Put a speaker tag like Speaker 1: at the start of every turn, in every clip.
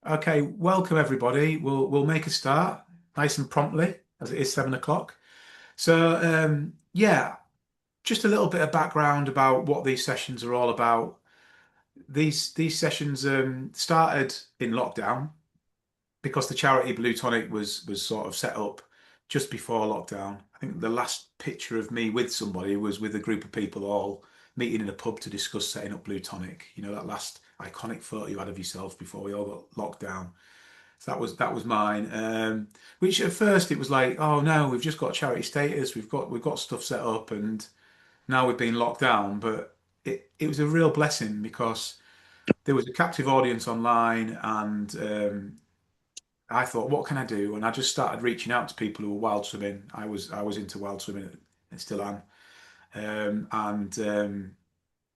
Speaker 1: Okay, welcome everybody. We'll make a start nice and promptly as it is 7 o'clock. Yeah, just a little bit of background about what these sessions are all about. These sessions started in lockdown because the charity Bluetonic was sort of set up just before lockdown. I think the last picture of me with somebody was with a group of people all meeting in a pub to discuss setting up Bluetonic. You know, that last iconic photo you had of yourself before we all got locked down. So that was mine. Which at first it was like, oh no, we've just got charity status, we've got stuff set up, and now we've been locked down. But it was a real blessing because there was a captive audience online, and I thought, what can I do? And I just started reaching out to people who were wild swimming. I was into wild swimming and still am. Um, and um,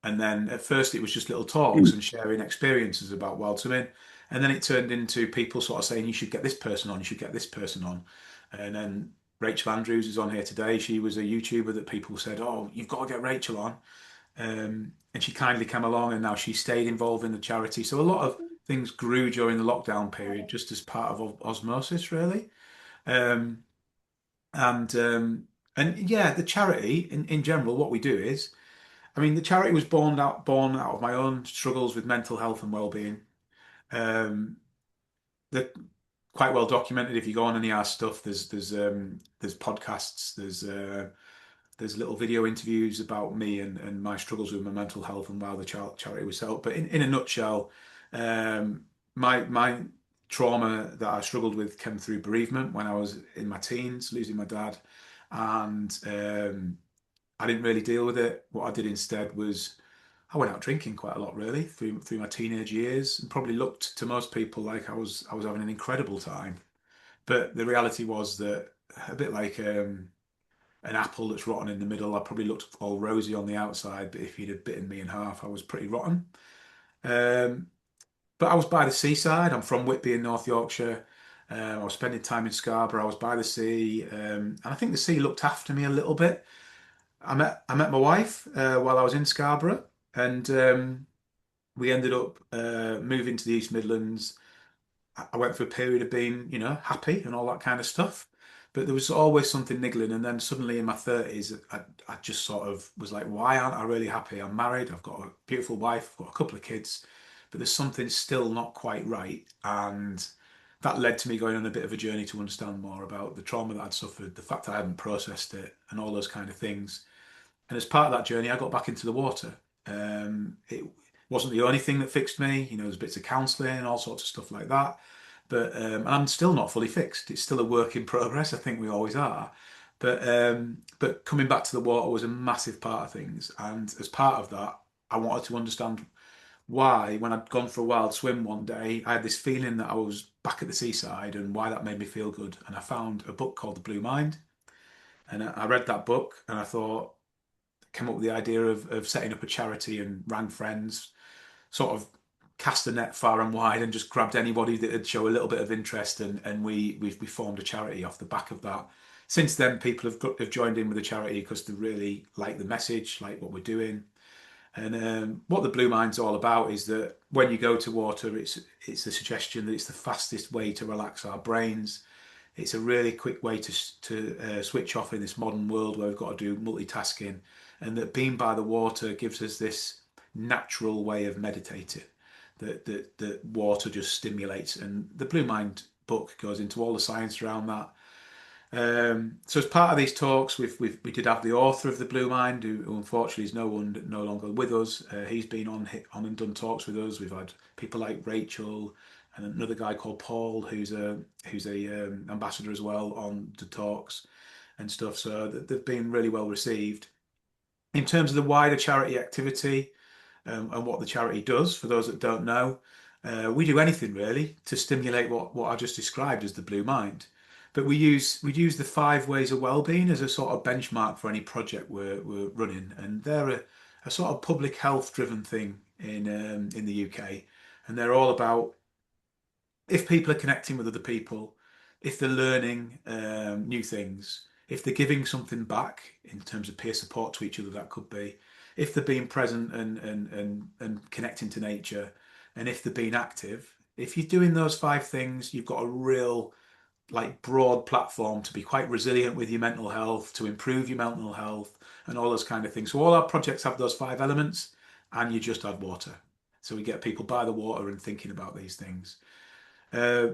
Speaker 1: and then at first it was just little talks and sharing experiences about wild swimming. And then it turned into people sort of saying, you should get this person on, you should get this person on. And then Rachel Andrews is on here today. She was a YouTuber that people said, oh, you've got to get Rachel on. And she kindly came along and now she stayed involved in the charity. So a lot of things grew during the lockdown period just as part of osmosis, really. Um, and um, and yeah, the charity in general, what we do is I mean, the charity was born out of my own struggles with mental health and well-being. Um, they're quite well documented. If you go on any of our stuff, there's podcasts, there's little video interviews about me and my struggles with my mental health and why the charity was set up. But in a nutshell, um, my trauma that I struggled with came through bereavement when I was in my teens, losing my dad, and I didn't really deal with it. What I did instead was I went out drinking quite a lot, really, through my teenage years, and probably looked to most people like I was having an incredible time. But the reality was that a bit like an apple that's rotten in the middle, I probably looked all rosy on the outside, but if you'd have bitten me in half, I was pretty rotten. Um, but I was by the seaside. I'm from Whitby in North Yorkshire. I was spending time in Scarborough. I was by the sea, and I think the sea looked after me a little bit. I met my wife while I was in Scarborough, and we ended up moving to the East Midlands. I went through a period of being, happy and all that kind of stuff, but there was always something niggling. And then suddenly in my 30s, I just sort of was like, why aren't I really happy? I'm married, I've got a beautiful wife, I've got a couple of kids, but there's something still not quite right. And that led to me going on a bit of a journey to understand more about the trauma that I'd suffered, the fact that I hadn't processed it, and all those kind of things. And as part of that journey, I got back into the water. It wasn't the only thing that fixed me. There's bits of counselling and all sorts of stuff like that. But I'm still not fully fixed. It's still a work in progress. I think we always are. But coming back to the water was a massive part of things. And as part of that, I wanted to understand why, when I'd gone for a wild swim one day, I had this feeling that I was back at the seaside and why that made me feel good. And I found a book called The Blue Mind. And I read that book and I thought, came up with the idea of setting up a charity and rang friends, sort of cast the net far and wide and just grabbed anybody that would show a little bit of interest and we formed a charity off the back of that. Since then, people have joined in with the charity because they really like the message, like what we're doing. And what the Blue Mind's all about is that when you go to water, it's the suggestion that it's the fastest way to relax our brains. It's a really quick way to switch off in this modern world where we've got to do multitasking, and that being by the water gives us this natural way of meditating that water just stimulates. And the Blue Mind book goes into all the science around that. So as part of these talks, we did have the author of the Blue Mind, who unfortunately is no longer with us. He's been on and done talks with us. We've had people like Rachel and another guy called Paul, who's a ambassador as well on the talks and stuff. So they've been really well received. In terms of the wider charity activity and what the charity does, for those that don't know, we do anything really to stimulate what I just described as the Blue Mind. But we use the 5 ways of wellbeing as a sort of benchmark for any project we're running, and they're a sort of public health driven thing in the UK, and they're all about if people are connecting with other people, if they're learning new things, if they're giving something back in terms of peer support to each other, that could be, if they're being present and connecting to nature, and if they're being active, If you're doing those 5 things, you've got a real like broad platform to be quite resilient with your mental health, to improve your mental health, and all those kind of things. So all our projects have those 5 elements, and you just add water. So we get people by the water and thinking about these things. Uh,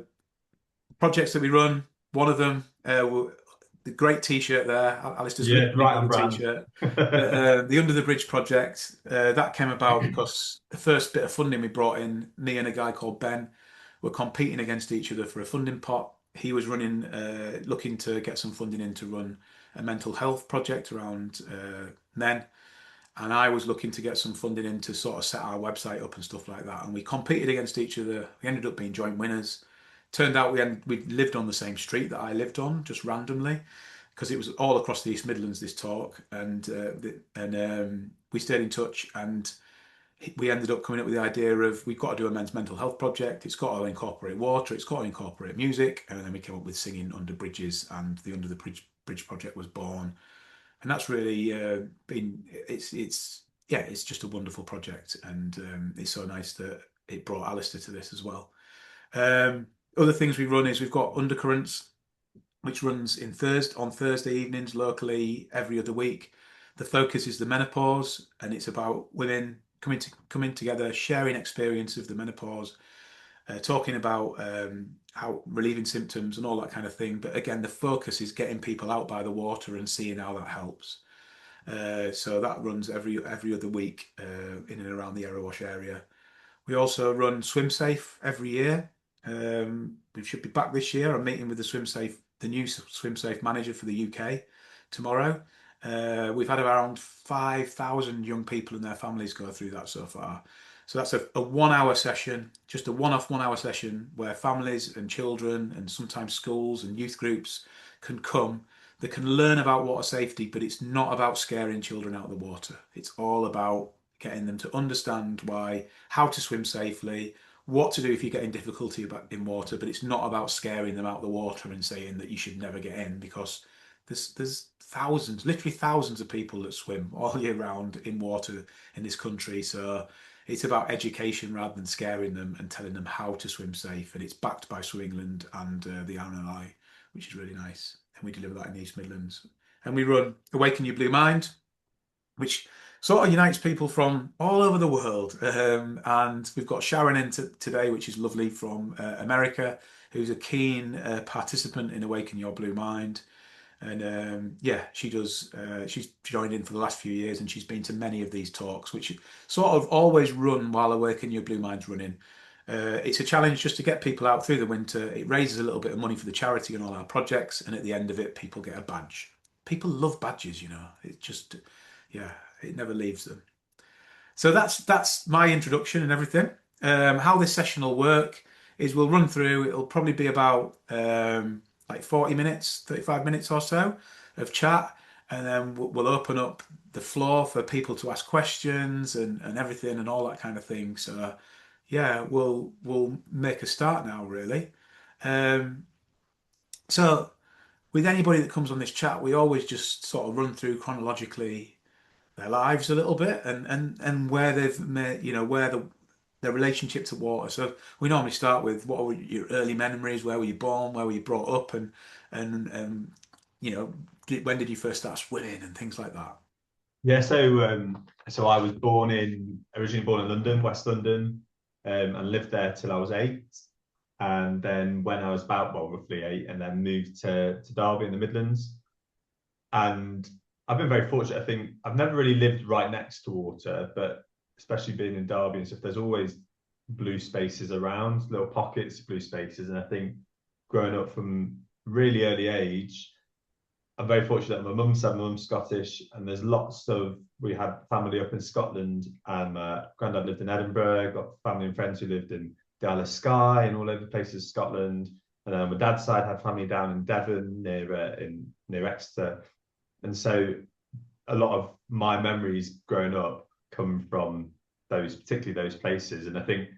Speaker 1: Projects that we run, one of them, the great T-shirt there. Alistair's
Speaker 2: Yeah,
Speaker 1: really
Speaker 2: it's
Speaker 1: pleased
Speaker 2: right
Speaker 1: with
Speaker 2: on
Speaker 1: the
Speaker 2: brand.
Speaker 1: T-shirt. The Under the Bridge project that came about because the first bit of funding we brought in, me and a guy called Ben, were competing against each other for a funding pot. He was running, looking to get some funding in to run a mental health project around men, and I was looking to get some funding in to sort of set our website up and stuff like that. And we competed against each other. We ended up being joint winners. Turned out we lived on the same street that I lived on, just randomly, because it was all across the East Midlands, this talk, and we stayed in touch, and we ended up coming up with the idea of we've got to do a men's mental health project. It's got to incorporate water. It's got to incorporate music, and then we came up with singing under bridges, and the Under the Bridge project was born. And that's really been it's yeah, it's just a wonderful project, and it's so nice that it brought Alistair to this as well. Other things we run is we've got Undercurrents, which runs in Thursday on Thursday evenings locally every other week. The focus is the menopause, and it's about women coming together, sharing experience of the menopause, talking about how relieving symptoms and all that kind of thing. But again, the focus is getting people out by the water and seeing how that helps. So that runs every other week in and around the Erewash area. We also run Swim Safe every year. We should be back this year. I'm meeting with the new Swim Safe manager for the UK tomorrow. We've had around 5,000 young people and their families go through that so far. So that's a 1 hour session, just a one-off 1 hour session where families and children and sometimes schools and youth groups can come. They can learn about water safety, but it's not about scaring children out of the water. It's all about getting them to understand how to swim safely, what to do if you get in difficulty in water, but it's not about scaring them out of the water and saying that you should never get in, because there's thousands, literally thousands of people that swim all year round in water in this country. So it's about education rather than scaring them and telling them how to swim safe. And it's backed by Swim England and the RNLI, which is really nice. And we deliver that in the East Midlands. And we run Awaken Your Blue Mind, which sort of unites people from all over the world. And we've got Sharon in today, which is lovely, from America, who's a keen participant in Awaken Your Blue Mind. And yeah, she does. She's joined in for the last few years, and she's been to many of these talks, which sort of always run while Awaken Your Blue Mind's running. It's a challenge just to get people out through the winter. It raises a little bit of money for the charity and all our projects, and at the end of it, people get a badge. People love badges, you know. It just, yeah, it never leaves them. So that's my introduction and everything. How this session will work is we'll run through. It'll probably be about like 40 minutes, 35 minutes or so of chat, and then we'll open up the floor for people to ask questions and everything and all that kind of thing. So yeah, we'll make a start now, really. Um, so with anybody that comes on this chat, we always just sort of run through chronologically their lives a little bit, and where they've made, where their relationship to water. So we normally start with what were your early memories, where were you born, where were you brought up, and you know when did you first start swimming and things like that.
Speaker 2: Yeah, so I was originally born in London, West London, and lived there till I was 8. And then when I was about, well, roughly 8, and then moved to Derby in the Midlands. And I've been very fortunate. I think I've never really lived right next to water, but especially being in Derby and stuff, there's always blue spaces around, little pockets of blue spaces. And I think growing up from really early age, I'm very fortunate that my mum's Scottish, and there's lots of, we had family up in Scotland, and my granddad lived in Edinburgh, got family and friends who lived in the Isle of Skye and all over places, Scotland. And then my dad's side had family down in Devon near Exeter. And so a lot of my memories growing up come from particularly those places. And I think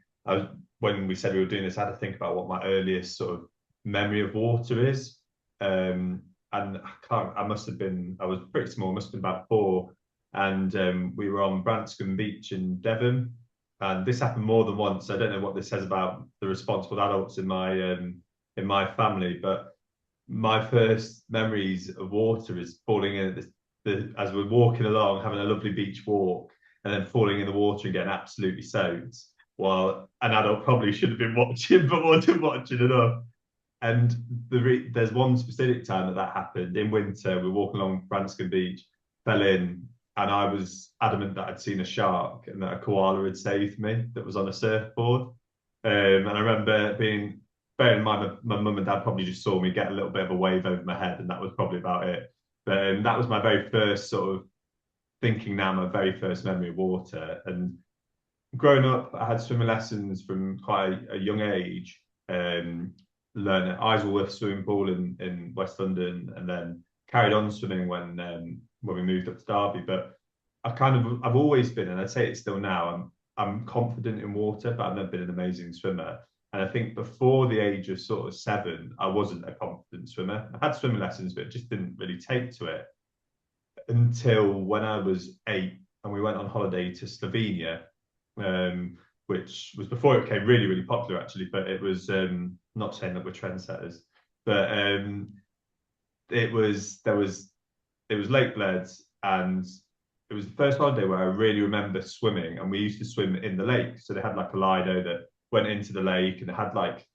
Speaker 2: when we said we were doing this, I had to think about what my earliest sort of memory of water is. And I must have been, I was pretty small, must have been about 4. And we were on Branscombe Beach in Devon. and this happened more than once. I don't know what this says about the responsible adults in my family, but my first memories of water is falling in at as we're walking along, having a lovely beach walk, and then falling in the water and getting absolutely soaked. While an adult probably should have been watching, but wasn't watching enough. And there's one specific time that happened in winter. We're walking along Branscombe Beach, fell in, and I was adamant that I'd seen a shark and that a koala had saved me that was on a surfboard. And I remember bearing in mind my mum and dad probably just saw me get a little bit of a wave over my head, and that was probably about it. But that was my very first sort of thinking now, my very first memory of water. And growing up, I had swimming lessons from quite a young age. Learned at Wolff swimming pool in West London, and then carried on swimming when we moved up to Derby. But I've always been, and I'd say it still now. I'm confident in water, but I've never been an amazing swimmer. And I think before the age of sort of 7, I wasn't a confident swimmer. I had swimming lessons, but just didn't really take to it until when I was 8 and we went on holiday to Slovenia, which was before it became really, really popular, actually. But it was not saying that we're trendsetters, but it was Lake Bleds, and it was the first holiday where I really remember swimming. And we used to swim in the lake, so they had like a Lido that went into the lake, and it had like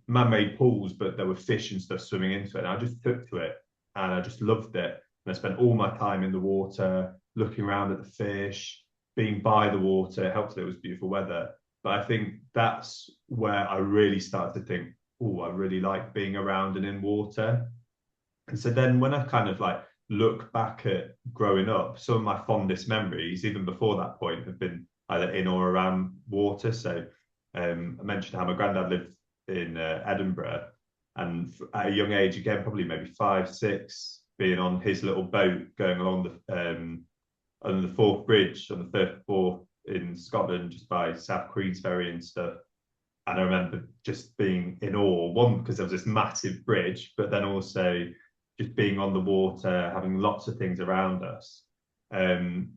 Speaker 2: man-made pools, but there were fish and stuff swimming into it. And I just took to it, and I just loved it. And I spent all my time in the water, looking around at the fish, being by the water. It helped that it was beautiful weather. But I think that's where I really started to think, oh, I really like being around and in water. And so then when I kind of like look back at growing up, some of my fondest memories, even before that point, have been either in or around water. So I mentioned how my granddad lived in Edinburgh, and at a young age, again, probably maybe 5, 6, being on his little boat going along on the Forth Bridge, on the Firth Forth in Scotland, just by South Queensferry and stuff. And I remember just being in awe, one, because there was this massive bridge, but then also just being on the water, having lots of things around us. And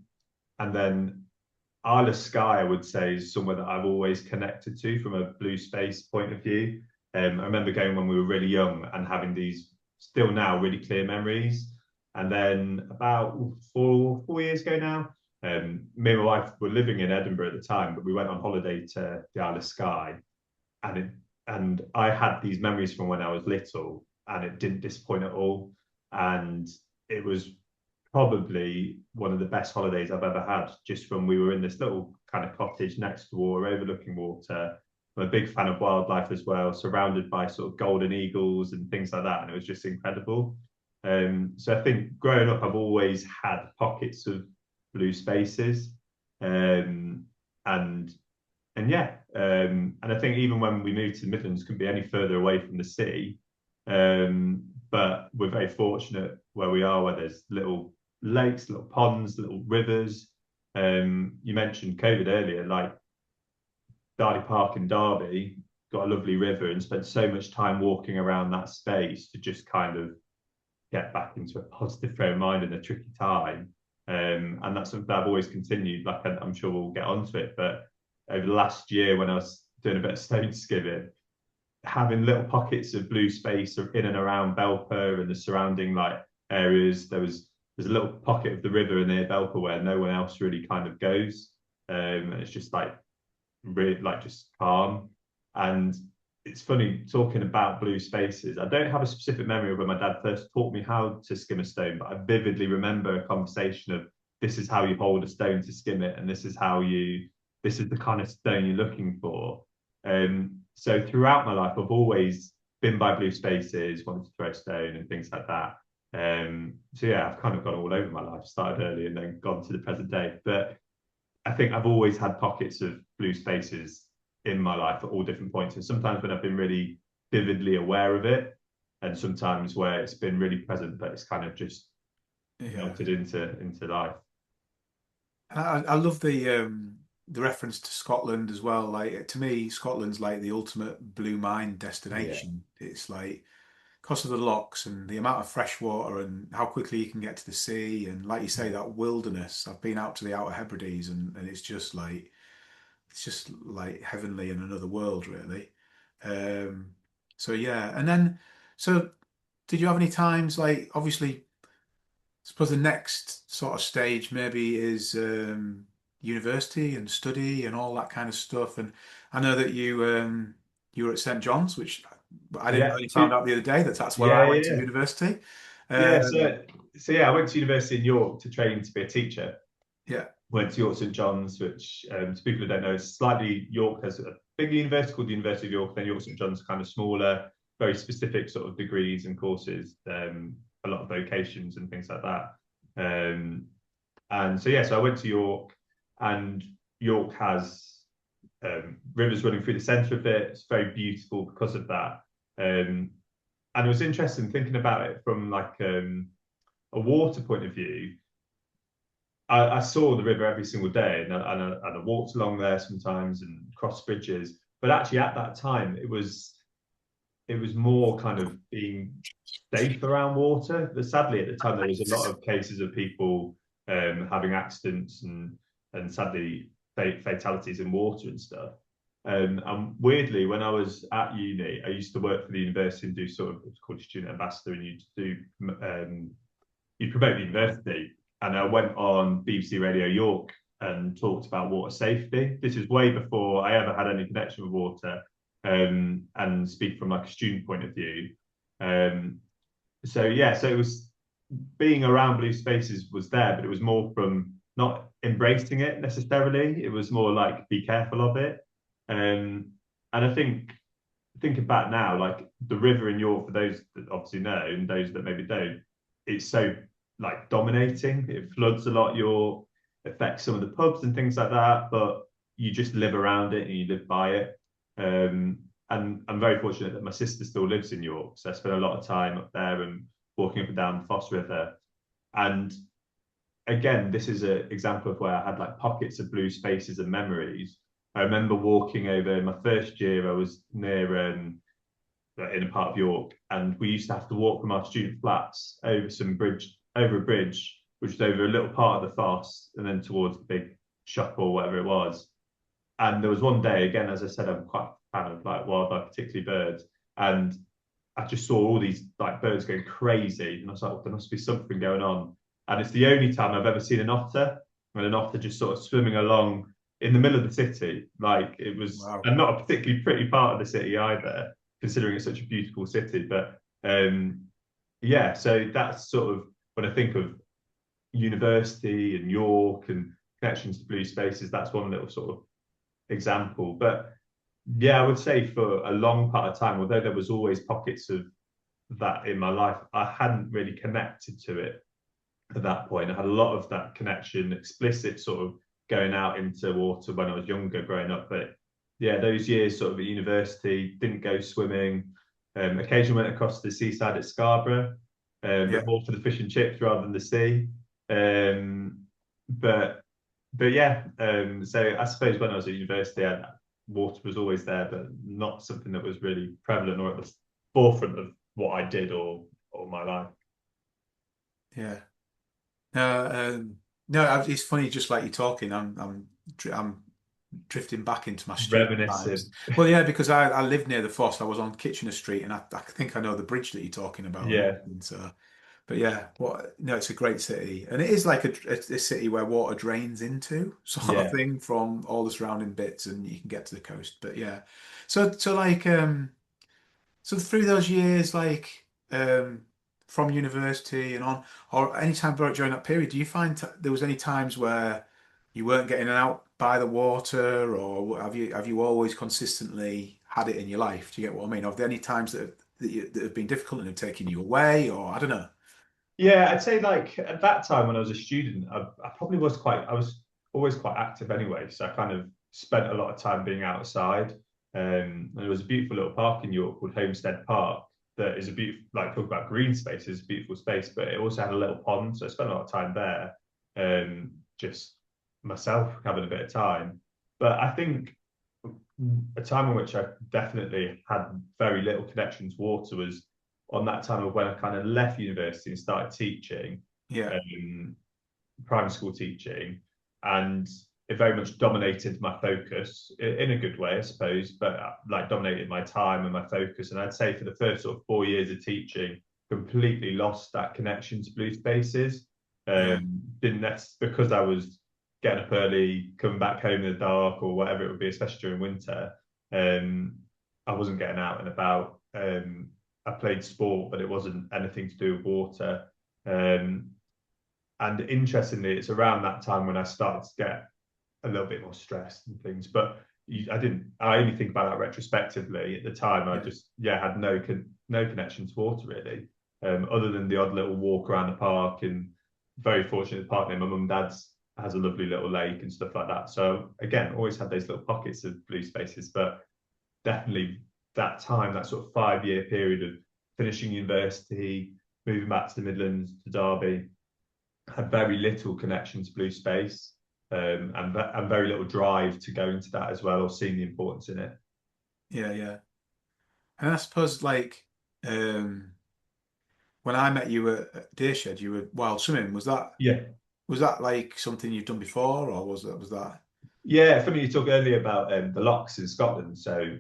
Speaker 2: then Isle of Skye, I would say, is somewhere that I've always connected to from a blue space point of view. I remember going when we were really young and having these still now really clear memories. And then about 4 years ago now, me and my wife were living in Edinburgh at the time, but we went on holiday to the Isle of Skye, and I had these memories from when I was little, and it didn't disappoint at all. And it was probably one of the best holidays I've ever had, just from we were in this little kind of cottage next to water, overlooking water. I'm a big fan of wildlife as well, surrounded by sort of golden eagles and things like that, and it was just incredible. So I think growing up, I've always had pockets of blue spaces, and yeah, and I think even when we moved to the Midlands, couldn't be any further away from the city. But we're very fortunate where we are, where there's little lakes, little ponds, little rivers. You mentioned COVID earlier, like Darley Park in Derby got a lovely river, and spent so much time walking around that space to just kind of get back into a positive frame of mind in a tricky time. And that's something I've always continued. Like I'm sure we'll get onto it, but over the last year, when I was doing a bit of stone skimming, having little pockets of blue space in and around Belper and the surrounding like areas, there's a little pocket of the river near Belper where no one else really kind of goes, and it's just like really like just calm. And it's funny talking about blue spaces. I don't have a specific memory of when my dad first taught me how to skim a stone, but I vividly remember a conversation of, this is how you hold a stone to skim it, and this is the kind of stone you're looking for. So throughout my life, I've always been by blue spaces, wanted to throw a stone and things like that. So yeah, I've kind of gone all over my life, started early and then gone to the present day. But I think I've always had pockets of blue spaces in my life at all different points. And sometimes when I've been really vividly aware of it, and sometimes where it's been really present, but it's kind of just melted into life.
Speaker 1: I love the reference to Scotland as well. Like to me, Scotland's like the ultimate blue mine
Speaker 2: Yeah.
Speaker 1: destination. It's like because of the locks and the amount of fresh water and how quickly you can get to the sea, and like you say, that wilderness. I've been out to the Outer Hebrides, and it's just like it's just like heavenly in another world, really. Um, so yeah, and then so did you have any times like obviously? I suppose the next sort of stage maybe is university and study and all that kind of stuff. And I know that you were at St John's, which I didn't
Speaker 2: Yeah,
Speaker 1: only found out the other day that that's where
Speaker 2: yeah,
Speaker 1: I went to
Speaker 2: yeah.
Speaker 1: university.
Speaker 2: Yeah,
Speaker 1: Um,
Speaker 2: yeah, I went to university in York to train to be a teacher.
Speaker 1: yeah,
Speaker 2: Went to York St John's, which to people who don't know, is slightly York has a big university called the University of York. Then York St John's kind of smaller, very specific sort of degrees and courses, a lot of vocations and things like that. And so yeah, so I went to York, and York has rivers running through the centre of it. It's very beautiful because of that. Um, and it was interesting thinking about it from like a water point of view. I saw the river every single day, and I walked along there sometimes and crossed bridges. But actually, at that time, it was more kind of being safe around water. But sadly, at the time, there was a lot of cases of people having accidents and sadly fatalities in water and stuff. And weirdly, when I was at uni, I used to work for the university and do sort of what's called a student ambassador, and you promote the university. And I went on BBC Radio York and talked about water safety. This is way before I ever had any connection with water, and speak from like a student point of view. Um, so yeah, so it was being around blue spaces was there, but it was more from not embracing it necessarily. It was more like be careful of it. And I think thinking back now, like the river in York, for those that obviously know and those that maybe don't, it's so like dominating. It floods a lot. York affects some of the pubs and things like that, but you just live around it and you live by it. And I'm very fortunate that my sister still lives in York, so I spend a lot of time up there and walking up and down the Foss River. And again, this is an example of where I had like pockets of blue spaces and memories. I remember walking over in my first year. I was near in a part of York, and we used to have to walk from our student flats over a bridge, which was over a little part of the Foss, and then towards the big shop or whatever it was. And there was one day, again, as I said, I'm quite a fan of like wildlife, particularly birds, and I just saw all these like birds going crazy, and I was like, well, there must be something going on. And it's the only time I've ever seen an otter, and an otter just sort of swimming along in the middle of the city. Like it was,
Speaker 1: wow.
Speaker 2: and not a particularly pretty part of the city either, considering it's such a beautiful city. But yeah, so that's sort of when I think of university and York and connections to blue spaces, that's one little sort of example. But yeah, I would say for a long part of time, although there was always pockets of that in my life, I hadn't really connected to it at that point. I had a lot of that connection, explicit sort of going out into water when I was younger, growing up. But yeah, those years sort of at university, didn't go swimming. Occasionally went across to the seaside at Scarborough,
Speaker 1: Yeah.
Speaker 2: but more for the fish and chips rather than the sea. Um, but yeah, so I suppose when I was at university, water was always there, but not something that was really prevalent or at the forefront of what I did or my life.
Speaker 1: Yeah. No, no, it's funny. Just like you're talking, I'm drifting back into my student times.
Speaker 2: Reminiscing.
Speaker 1: Well, yeah, because I lived near the Foss. I was on Kitchener Street, and I think I know the bridge that you're talking about.
Speaker 2: Yeah,
Speaker 1: And so, but yeah, what no, it's a great city, and it is like a city where water drains into sort of
Speaker 2: yeah.
Speaker 1: thing from all the surrounding bits, and you can get to the coast. But yeah, so like so through those years, like from university and on, or any time during that period, do you find there was any times where you weren't getting out by the water, or have you always consistently had it in your life? Do you get what I mean? Are there any times that have been difficult and have taken you away, or I don't know?
Speaker 2: Yeah, I'd say like at that time when I was a student, I probably was I was always quite active anyway. So I kind of spent a lot of time being outside. And there was a beautiful little park in York called Homestead Park that is a beautiful, like talk about green spaces, a beautiful space, but it also had a little pond. So I spent a lot of time there, just myself having a bit of time. But I think a time in which I definitely had very little connection to water was on that time of when I kind of left university and started teaching,
Speaker 1: Yeah,
Speaker 2: primary school teaching. And it very much dominated my focus in a good way, I suppose, but like dominated my time and my focus. And I'd say for the first sort of 4 years of teaching, completely lost that connection to blue spaces.
Speaker 1: Yeah.
Speaker 2: Didn't because I was getting up early, coming back home in the dark or whatever it would be, especially during winter. I wasn't getting out and about. I played sport, but it wasn't anything to do with water. And interestingly, it's around that time when I started to get a little bit more stressed and things. But I only think about that retrospectively. At the time, I
Speaker 1: Yeah.
Speaker 2: just had no connection to water really, other than the odd little walk around the park. And very fortunate, the park near my mum and dad's has a lovely little lake and stuff like that. So again, always had those little pockets of blue spaces, but definitely that time, that sort of 5 year period of finishing university, moving back to the Midlands to Derby, had very little connection to blue space, and very little drive to go into that as well, or seeing the importance in it.
Speaker 1: Yeah. Yeah. And I suppose like when I met you at Deershed, you were wild swimming.
Speaker 2: Yeah,
Speaker 1: Was that like something you've done before, or was that?
Speaker 2: yeah. Funny you talked earlier about the lochs in Scotland. So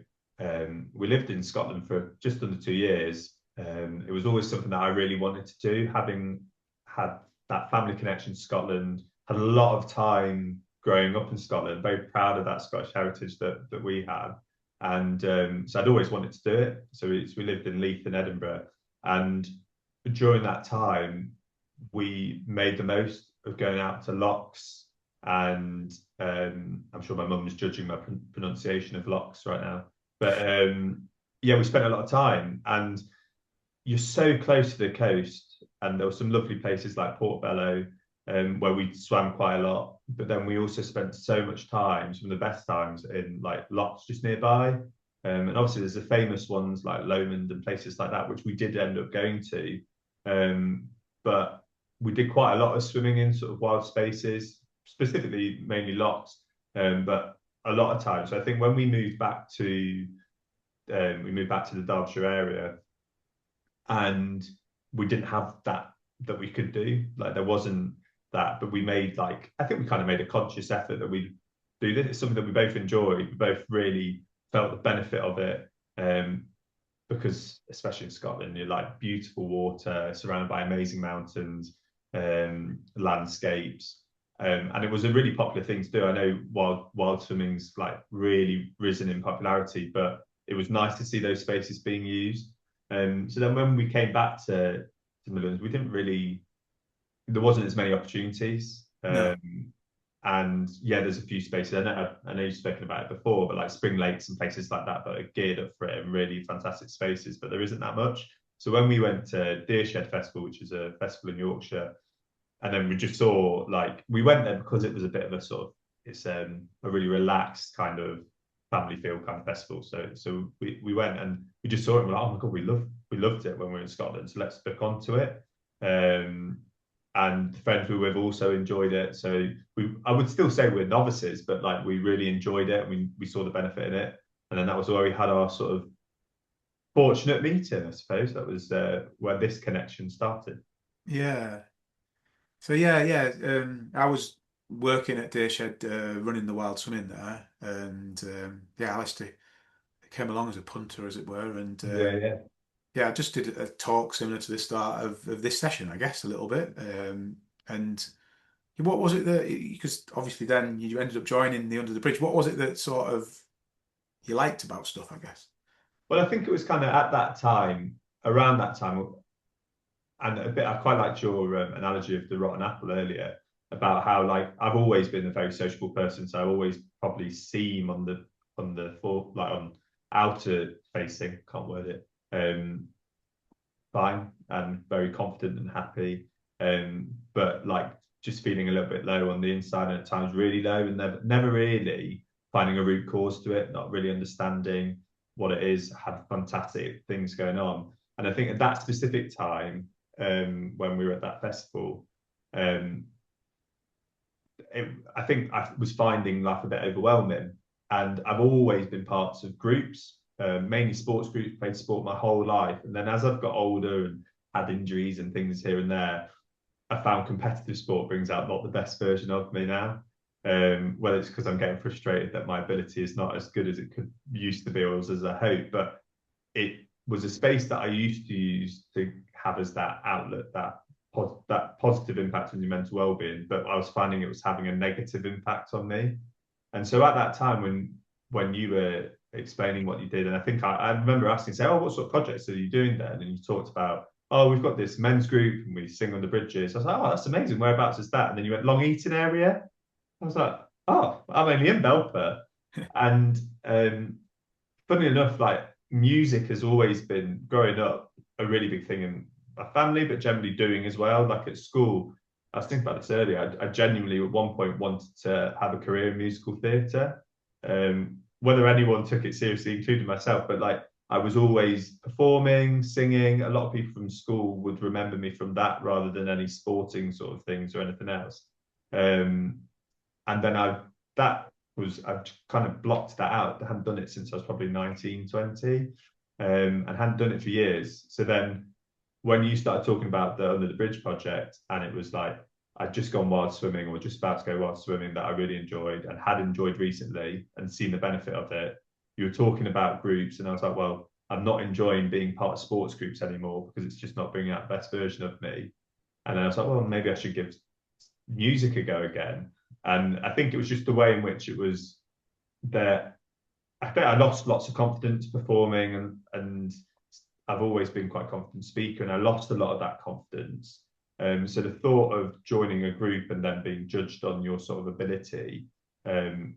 Speaker 2: we lived in Scotland for just under 2 years. It was always something that I really wanted to do, having had that family connection to Scotland, had a lot of time growing up in Scotland, very proud of that Scottish heritage that we have. And so I'd always wanted to do it. So we lived in Leith in Edinburgh. And during that time, we made the most of going out to lochs. And I'm sure my mum's judging my pronunciation of lochs right now. But yeah, we spent a lot of time. And you're so close to the coast, and there were some lovely places like Portobello, where we swam quite a lot. But then we also spent so much time, some of the best times, in like lochs just nearby. And obviously there's the famous ones like Lomond and places like that, which we did end up going to. But we did quite a lot of swimming in sort of wild spaces, specifically mainly lochs, but a lot of times. So I think when we moved back to the Derbyshire area, and we didn't have that we could do. Like there wasn't that, but we made I think we kind of made a conscious effort that we do this. It's something that we both enjoyed. We both really felt the benefit of it. Because especially in Scotland, you're like beautiful water surrounded by amazing mountains, landscapes. And it was a really popular thing to do. I know wild swimming's like really risen in popularity, but it was nice to see those spaces being used. So then when we came back to Midlands, there wasn't as many opportunities.
Speaker 1: No.
Speaker 2: And yeah, there's a few spaces. I know you've spoken about it before, but like Spring Lakes and places like that are geared up for it and really fantastic spaces, but there isn't that much. So when we went to Deershed Festival, which is a festival in Yorkshire, and then we just saw we went there because it was a bit of a sort of it's a really relaxed kind of family feel kind of festival. So we went and we just saw it and we're like, oh my god, we loved it when we were in Scotland. So let's book onto it. And the friends we were with also enjoyed it. So I would still say we're novices, but like we really enjoyed it and we saw the benefit in it. And then that was where we had our sort of fortunate meeting, I suppose. That was where this connection started.
Speaker 1: Yeah. So yeah. I was working at Deershed, running the wild swimming there, and yeah, Alistair came along as a punter, as it were, and
Speaker 2: Yeah, yeah.
Speaker 1: yeah, I just did a talk similar to the start of this session, I guess, a little bit. And what was it that, because obviously then you ended up joining the Under the Bridge. What was it that sort of you liked about stuff, I guess?
Speaker 2: Well, I think it was kind of at that time, around that time, and a bit. I quite liked your analogy of the rotten apple earlier about how I've always been a very sociable person, so I always probably seem on outer facing, can't word it, fine and very confident and happy, but just feeling a little bit low on the inside and at times really low and never really finding a root cause to it, not really understanding what it is, had fantastic things going on. And I think at that specific time, when we were at that festival, I think I was finding life a bit overwhelming. And I've always been parts of groups, mainly sports groups, played sport my whole life. And then as I've got older and had injuries and things here and there, I found competitive sport brings out not the best version of me now. Whether it's because I'm getting frustrated that my ability is not as good as it could used to be or as I hope, but it was a space that I used to use to have as that outlet, that positive impact on your mental well-being. But I was finding it was having a negative impact on me. And so at that time, when you were explaining what you did, and I think I remember asking, say, oh, what sort of projects are you doing then? And you talked about, oh, we've got this men's group and we sing on the bridges. I was like, oh, that's amazing. Whereabouts is that? And then you went Long Eaton area. I was like, oh, I'm only in Belper. And funny enough, like music has always been growing up a really big thing in my family, but generally doing as well. Like at school, I was thinking about this earlier. I genuinely at one point wanted to have a career in musical theatre. Whether anyone took it seriously, including myself, but like I was always performing, singing. A lot of people from school would remember me from that rather than any sporting sort of things or anything else. Um, and then I've kind of blocked that out. I hadn't done it since I was probably 19, 20, and hadn't done it for years. So then when you started talking about the Under the Bridge project, and it was like I'd just gone wild swimming or just about to go wild swimming that I really enjoyed and had enjoyed recently and seen the benefit of it. You were talking about groups, and I was like, well, I'm not enjoying being part of sports groups anymore because it's just not bringing out the best version of me. And then I was like, well, maybe I should give music a go again. And I think it was just the way in which it was that I think I lost lots of confidence performing, and I've always been quite a confident speaker, and I lost a lot of that confidence. So the thought of joining a group and then being judged on your sort of ability um,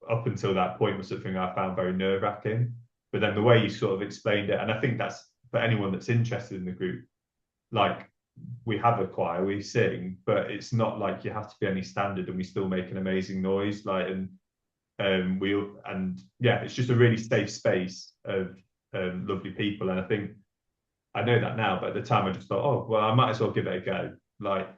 Speaker 2: up until that point was something I found very nerve-wracking. But then the way you sort of explained it, and I think that's for anyone that's interested in the group, like we have a choir, we sing, but it's not like you have to be any standard, and we still make an amazing noise. Like and yeah, it's just a really safe space of lovely people. And I think I know that now, but at the time I just thought, oh well, I might as well give it a go. Like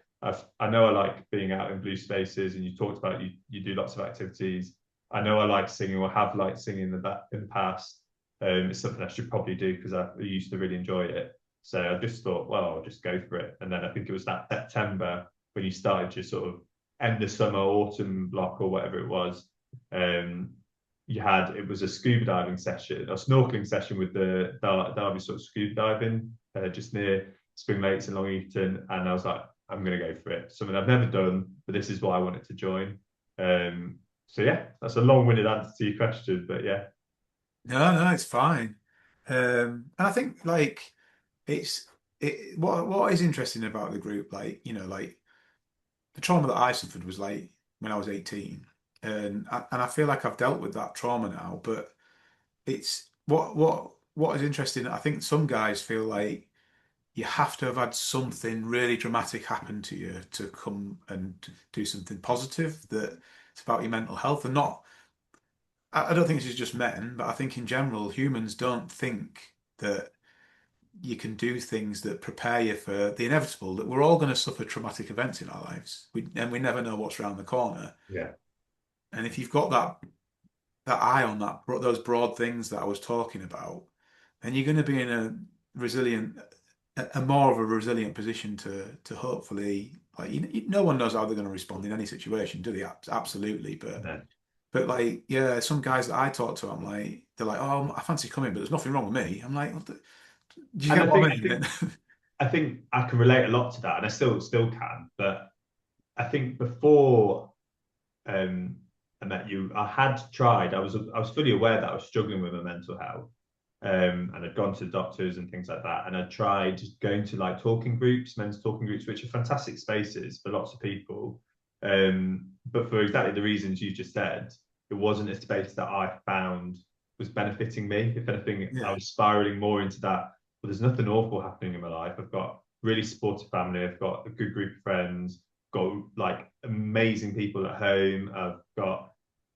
Speaker 2: I know I like being out in blue spaces, and you talked about you do lots of activities. I know I like singing or have liked singing in the past. It's something I should probably do because I used to really enjoy it. So I just thought, well, I'll just go for it. And then I think it was that September when you started your sort of end of summer, autumn block or whatever it was. It was a scuba diving session, a snorkeling session with the Derby sort of scuba diving just near Spring Lakes in Long Eaton. And I was like, I'm going to go for it. Something I've never done, but this is why I wanted to join. So yeah, that's a long-winded answer to your question, but yeah.
Speaker 1: No, it's fine. And I think like what is interesting about the group, like, like the trauma that I suffered was like when I was 18. And I feel like I've dealt with that trauma now, but it's what is interesting, I think some guys feel like you have to have had something really dramatic happen to you to come and do something positive that it's about your mental health and not I don't think this is just men, but I think in general humans don't think that you can do things that prepare you for the inevitable, that we're all going to suffer traumatic events in our lives. And we never know what's around the corner.
Speaker 2: Yeah.
Speaker 1: And if you've got that eye on those broad things that I was talking about, then you're going to be in a more of a resilient position to hopefully like no one knows how they're going to respond in any situation, do they? Absolutely, but
Speaker 2: No.
Speaker 1: like yeah, some guys that I talk to, I'm like they're like, oh, I fancy coming, but there's nothing wrong with me. I'm like, do you
Speaker 2: And
Speaker 1: get
Speaker 2: I
Speaker 1: what
Speaker 2: think
Speaker 1: I mean?
Speaker 2: I think I can relate a lot to that, and I still can. But I think before um, I met you, I had tried. I was fully aware that I was struggling with my mental health, and I'd gone to doctors and things like that. And I tried going to like talking groups, men's talking groups, which are fantastic spaces for lots of people. But for exactly the reasons you just said, it wasn't a space that I found was benefiting me. If anything, I
Speaker 1: Yeah,
Speaker 2: was spiraling more into that. But there's nothing awful happening in my life. I've got really supportive family. I've got a good group of friends. Got like amazing people at home. I've got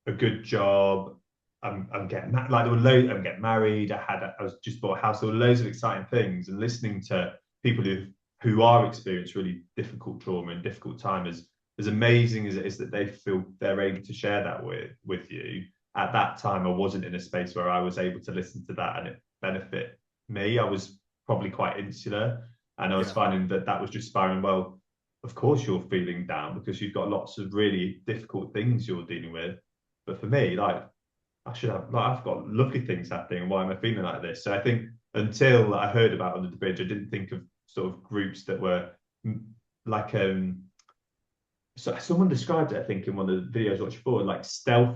Speaker 2: a good job. I'm getting like there were loads. I'm getting married. I was just bought a house. There were loads of exciting things, and listening to people who are experiencing really difficult trauma and difficult time is as amazing as it is that they feel they're able to share that with you. At that time, I wasn't in a space where I was able to listen to that and it benefit me. I was probably quite insular, and I was
Speaker 1: yeah,
Speaker 2: finding that was just spiraling. Well, of course you're feeling down because you've got lots of really difficult things you're dealing with. But for me, like I should have, like I've got lovely things happening, and why am I feeling like this? So I think until I heard about Under the Bridge, I didn't think of sort of groups that were like so someone described it, I think, in one of the videos I watched before, like stealth,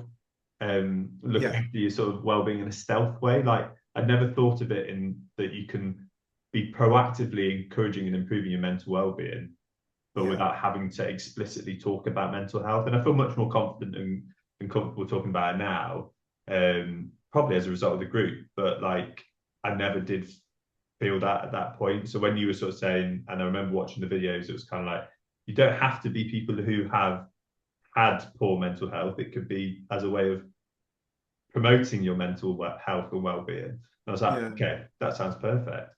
Speaker 2: looking
Speaker 1: Yeah,
Speaker 2: after your sort of well-being in a stealth way. Like I'd never thought of it in that you can be proactively encouraging and improving your mental well-being, but
Speaker 1: yeah,
Speaker 2: without having to explicitly talk about mental health. And I feel much more confident and comfortable talking about it now, probably as a result of the group. But like I never did feel that at that point. So when you were sort of saying, and I remember watching the videos, it was kind of like you don't have to be people who have had poor mental health. It could be as a way of promoting your mental health and well-being. And I was like,
Speaker 1: yeah.
Speaker 2: okay, that sounds perfect.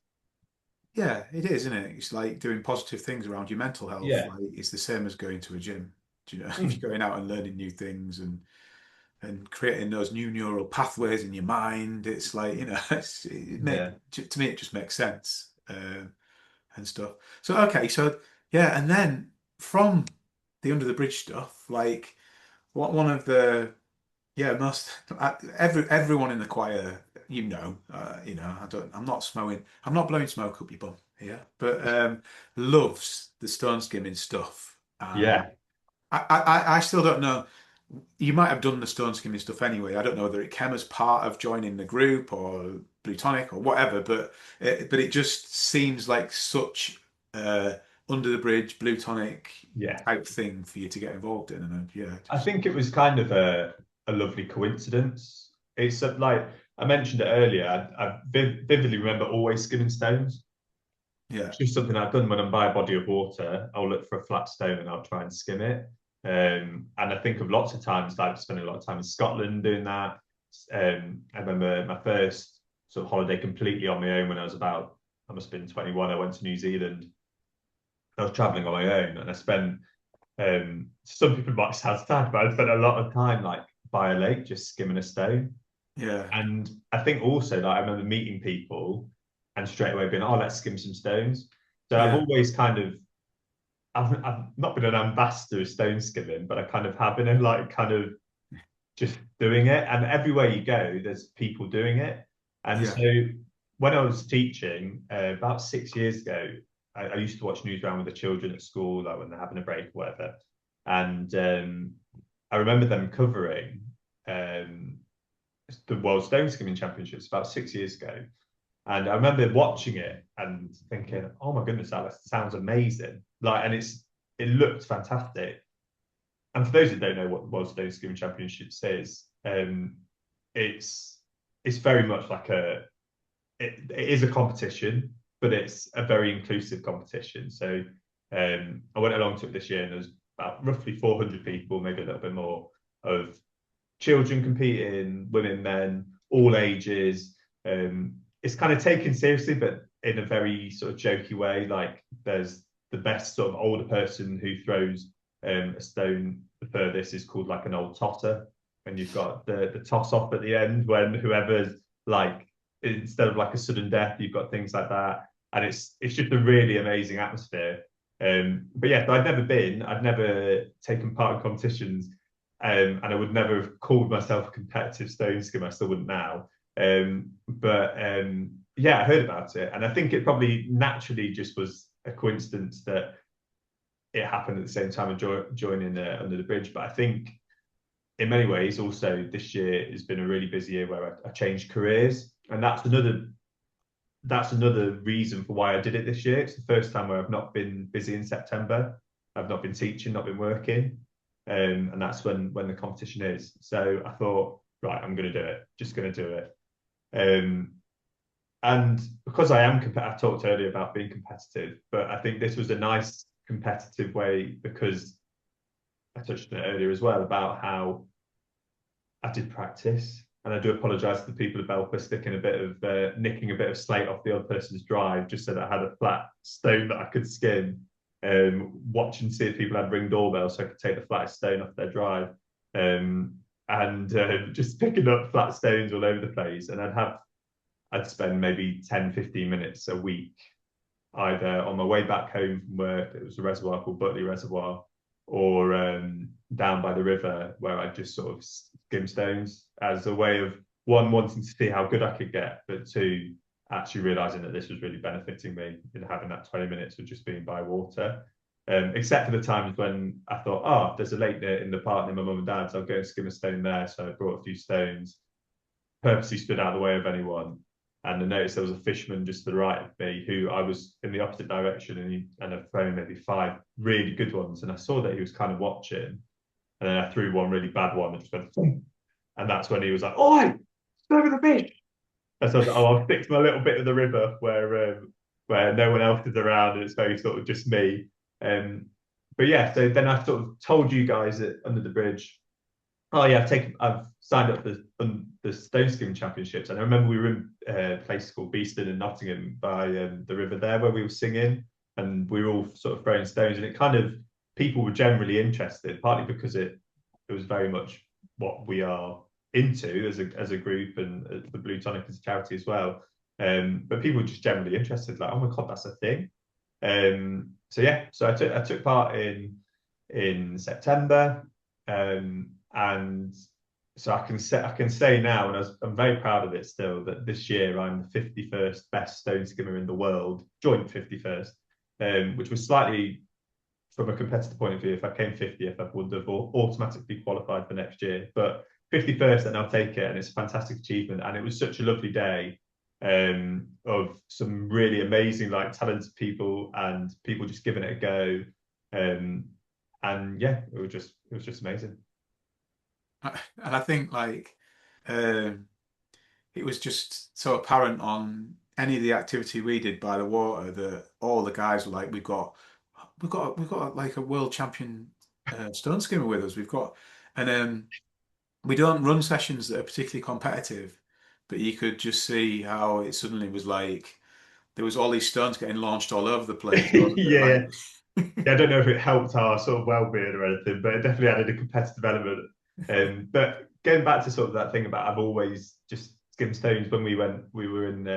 Speaker 1: Yeah, it is, isn't it? It's like doing positive things around your mental health.
Speaker 2: Yeah.
Speaker 1: Like it's the same as going to a gym. Do you know, if
Speaker 2: Mm.
Speaker 1: you're going out and learning new things and creating those new neural pathways in your mind, it's like,
Speaker 2: Yeah.
Speaker 1: to me it just makes sense and stuff. So okay, so yeah, and then from the under the bridge stuff, like what one of the yeah, most everyone in the choir, I'm not smoking, I'm not blowing smoke up your bum here, but loves the stone skimming stuff, and
Speaker 2: Yeah.
Speaker 1: I still don't know. You might have done the stone skimming stuff anyway. I don't know whether it came as part of joining the group or Bluetonic or whatever, but it just seems like such uh, under the bridge Bluetonic
Speaker 2: Yeah.
Speaker 1: type thing for you to get involved in, and yeah,
Speaker 2: I
Speaker 1: just
Speaker 2: think it was kind of a lovely coincidence. It's like I mentioned it earlier. I vividly remember always skimming stones.
Speaker 1: yeah,
Speaker 2: It's just something I've done when I'm by a body of water. I'll look for a flat stone and I'll try and skim it. And I think of lots of times, like spending a lot of time in Scotland doing that. I remember my first sort of holiday completely on my own when I was about, I must have been 21. I went to New Zealand. I was traveling on my own and I spent, some people might sound sad, but I spent a lot of time like by a lake just skimming a stone.
Speaker 1: yeah.
Speaker 2: And I think also that I remember meeting people and straight away being, oh, let's skim some stones. So I've
Speaker 1: Yeah,
Speaker 2: always kind of, I've not been an ambassador of stone skimming, but I kind of have been in like kind of just doing it. And everywhere you go, there's people doing it. And
Speaker 1: yeah,
Speaker 2: so when I was teaching about 6 years ago, I used to watch Newsround with the children at school, like when they're having a break or whatever. And I remember them covering um, the World Stone Skimming Championships about 6 years ago. And I remember watching it and thinking, "Oh my goodness, that sounds amazing!" Like, and it looked fantastic. And for those that don't know what the World Stone Skimming Championships is, it's it's very much like it is a competition, but it's a very inclusive competition. So I went along to it this year, and there's about roughly 400 people, maybe a little bit more, of children competing, women, men, all ages. It's kind of taken seriously, but in a very sort of jokey way. Like there's the best sort of older person who throws a stone the furthest is called like an old tosser. And you've got the toss off at the end when whoever's like instead of like a sudden death, you've got things like that. And it's just a really amazing atmosphere. But yeah, so I'd never taken part in competitions, and I would never have called myself a competitive stone skimmer. I still wouldn't now. But yeah, I heard about it, and I think it probably naturally just was a coincidence that it happened at the same time of joining Under the Bridge. But I think in many ways, also this year has been a really busy year where I changed careers, and that's another reason for why I did it this year. It's the first time where I've not been busy in September. I've not been teaching, not been working, and that's when the competition is. So I thought, right, I'm going to do it. Just going to do it. Um, and because I am, I talked earlier about being competitive, but I think this was a nice competitive way because I touched on it earlier as well about how I did practice. And I do apologise to the people of Belfast sticking a bit of nicking a bit of slate off the other person's drive just so that I had a flat stone that I could skim. Watch and see if people had ring doorbells so I could take the flattest stone off their drive. And just picking up flat stones all over the place. And I'd spend maybe 10, 15 minutes a week either on my way back home from work, it was a reservoir called Butley Reservoir, or down by the river where I just sort of skim stones as a way of one, wanting to see how good I could get, but two, actually realizing that this was really benefiting me in having that 20 minutes of just being by water. Except for the times when I thought, oh, there's a lake near in the park near my mum and dad's, I'll go and skim a stone there. So I brought a few stones, purposely stood out of the way of anyone. And I noticed there was a fisherman just to the right of me who I was in the opposite direction, and I'd thrown maybe 5 really good ones. And I saw that he was kind of watching. And then I threw one really bad one and just went, boom. And that's when he was like, "Oi, over the fish." And so I was like, oh, I'll stick to my little bit of the river where no one else is around and it's very sort of just me. Um, but yeah, so then I sort of told you guys that under the bridge, oh yeah, I've signed up for the Stone Skimming Championships, and I remember we were in a place called Beeston in Nottingham by the river there where we were singing, and we were all sort of throwing stones, and it kind of people were generally interested, partly because it was very much what we are into as a group, and the Bluetonic as a charity as well. But people were just generally interested, like, oh my god, that's a thing. So yeah, so I took part in September. And so I can say now, and I'm very proud of it still, that this year I'm the 51st best stone skimmer in the world, joint 51st, which was slightly from a competitive point of view. If I came 50th, I would have automatically qualified for next year. But 51st, and I'll take it, and it's a fantastic achievement. And it was such a lovely day of some really amazing, like talented people and people just giving it a go. And yeah, it was just amazing.
Speaker 1: And I think like um, it was just so apparent on any of the activity we did by the water that all the guys were like, we've got like a world champion stone skimmer with us. We've got, and we don't run sessions that are particularly competitive, but you could just see how it suddenly was like there was all these stones getting launched all over the place, wasn't it?
Speaker 2: Yeah,
Speaker 1: Like,
Speaker 2: yeah, I don't know if it helped our sort of well-being or anything, but it definitely added a competitive element. But going back to sort of that thing about I've always just skimmed stones. When we were in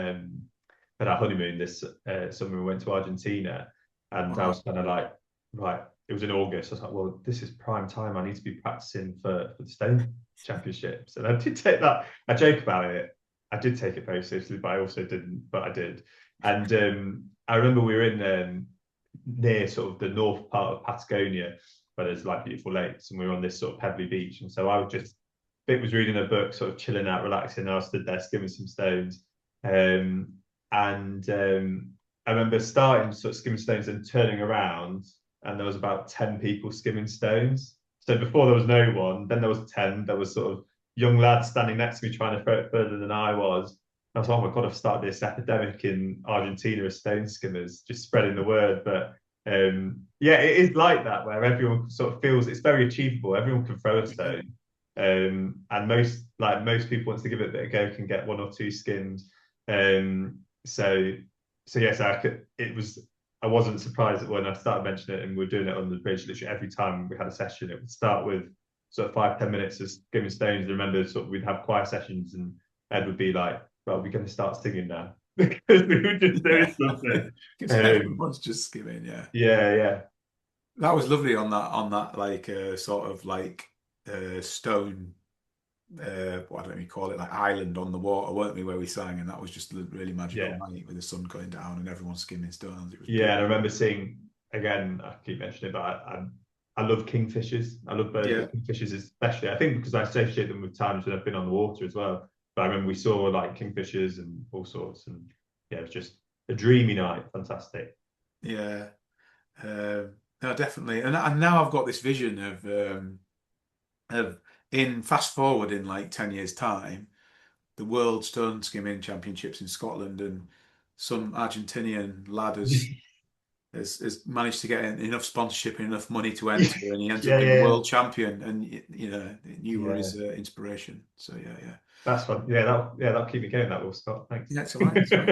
Speaker 2: at our honeymoon this summer, we went to Argentina, and I
Speaker 1: wow.
Speaker 2: was kind of like, right, it was in August. I was like, well, this is prime time. I need to be practicing for the stone championships, and I did take that. I joke about it. I did take it very seriously, but I also didn't. But I did, and I remember we were in near sort of the north part of Patagonia, where there's like beautiful lakes, and we were on this sort of pebbly beach. And so I was just, Vic was reading a book, sort of chilling out, relaxing. I was stood there skimming some stones, and I remember starting sort of skimming stones and turning around, and there was about 10 people skimming stones. So before there was no one, then there was 10. There was sort of young lads standing next to me trying to throw it further than I was. I was like, oh my God, I've started this epidemic in Argentina of stone skimmers, just spreading the word. But yeah, it is like that where everyone sort of feels it's very achievable. Everyone can throw a stone. And most people wants to give it a bit of go can get 1 or 2 skimmed. Um, so so yes, it was I wasn't surprised that when I started mentioning it and we were doing it on the bridge, literally every time we had a session, it would start with sort of 5, 10 minutes of skimming stones. I remember sort of we'd have choir sessions and Ed would be like, well, we're going to start singing now because we were just doing
Speaker 1: Yeah.
Speaker 2: something.
Speaker 1: Because
Speaker 2: Um,
Speaker 1: everyone's just skimming, yeah.
Speaker 2: yeah, yeah,
Speaker 1: That was lovely on that like sort of like stone what don't we call it, like island on the water, weren't we, where we sang, and that was just a really magical
Speaker 2: yeah,
Speaker 1: night with the sun going down and everyone skimming stones. It was
Speaker 2: yeah. And I
Speaker 1: brilliant.
Speaker 2: remember seeing again. I keep mentioning it, but I love kingfishers. I love birds,
Speaker 1: Yeah,
Speaker 2: but kingfishers especially. I think because I associate them with times when I've been on the water as well. But I remember we saw like kingfishers and all sorts, and yeah, it was just a dreamy night. Fantastic.
Speaker 1: yeah. No, definitely. And now I've got this vision of in fast forward in like 10 years' time, the World Stone Skimming Championships in Scotland, and some Argentinian lad has managed to get enough sponsorship and enough money to enter, and he ends up
Speaker 2: Yeah,
Speaker 1: being the
Speaker 2: yeah,
Speaker 1: world champion. And you know, you were
Speaker 2: yeah.
Speaker 1: his inspiration. So yeah, yeah,
Speaker 2: That's fun. Yeah, that'll keep me going. That will, Scott. Thanks.
Speaker 1: yeah. It's all right. It's all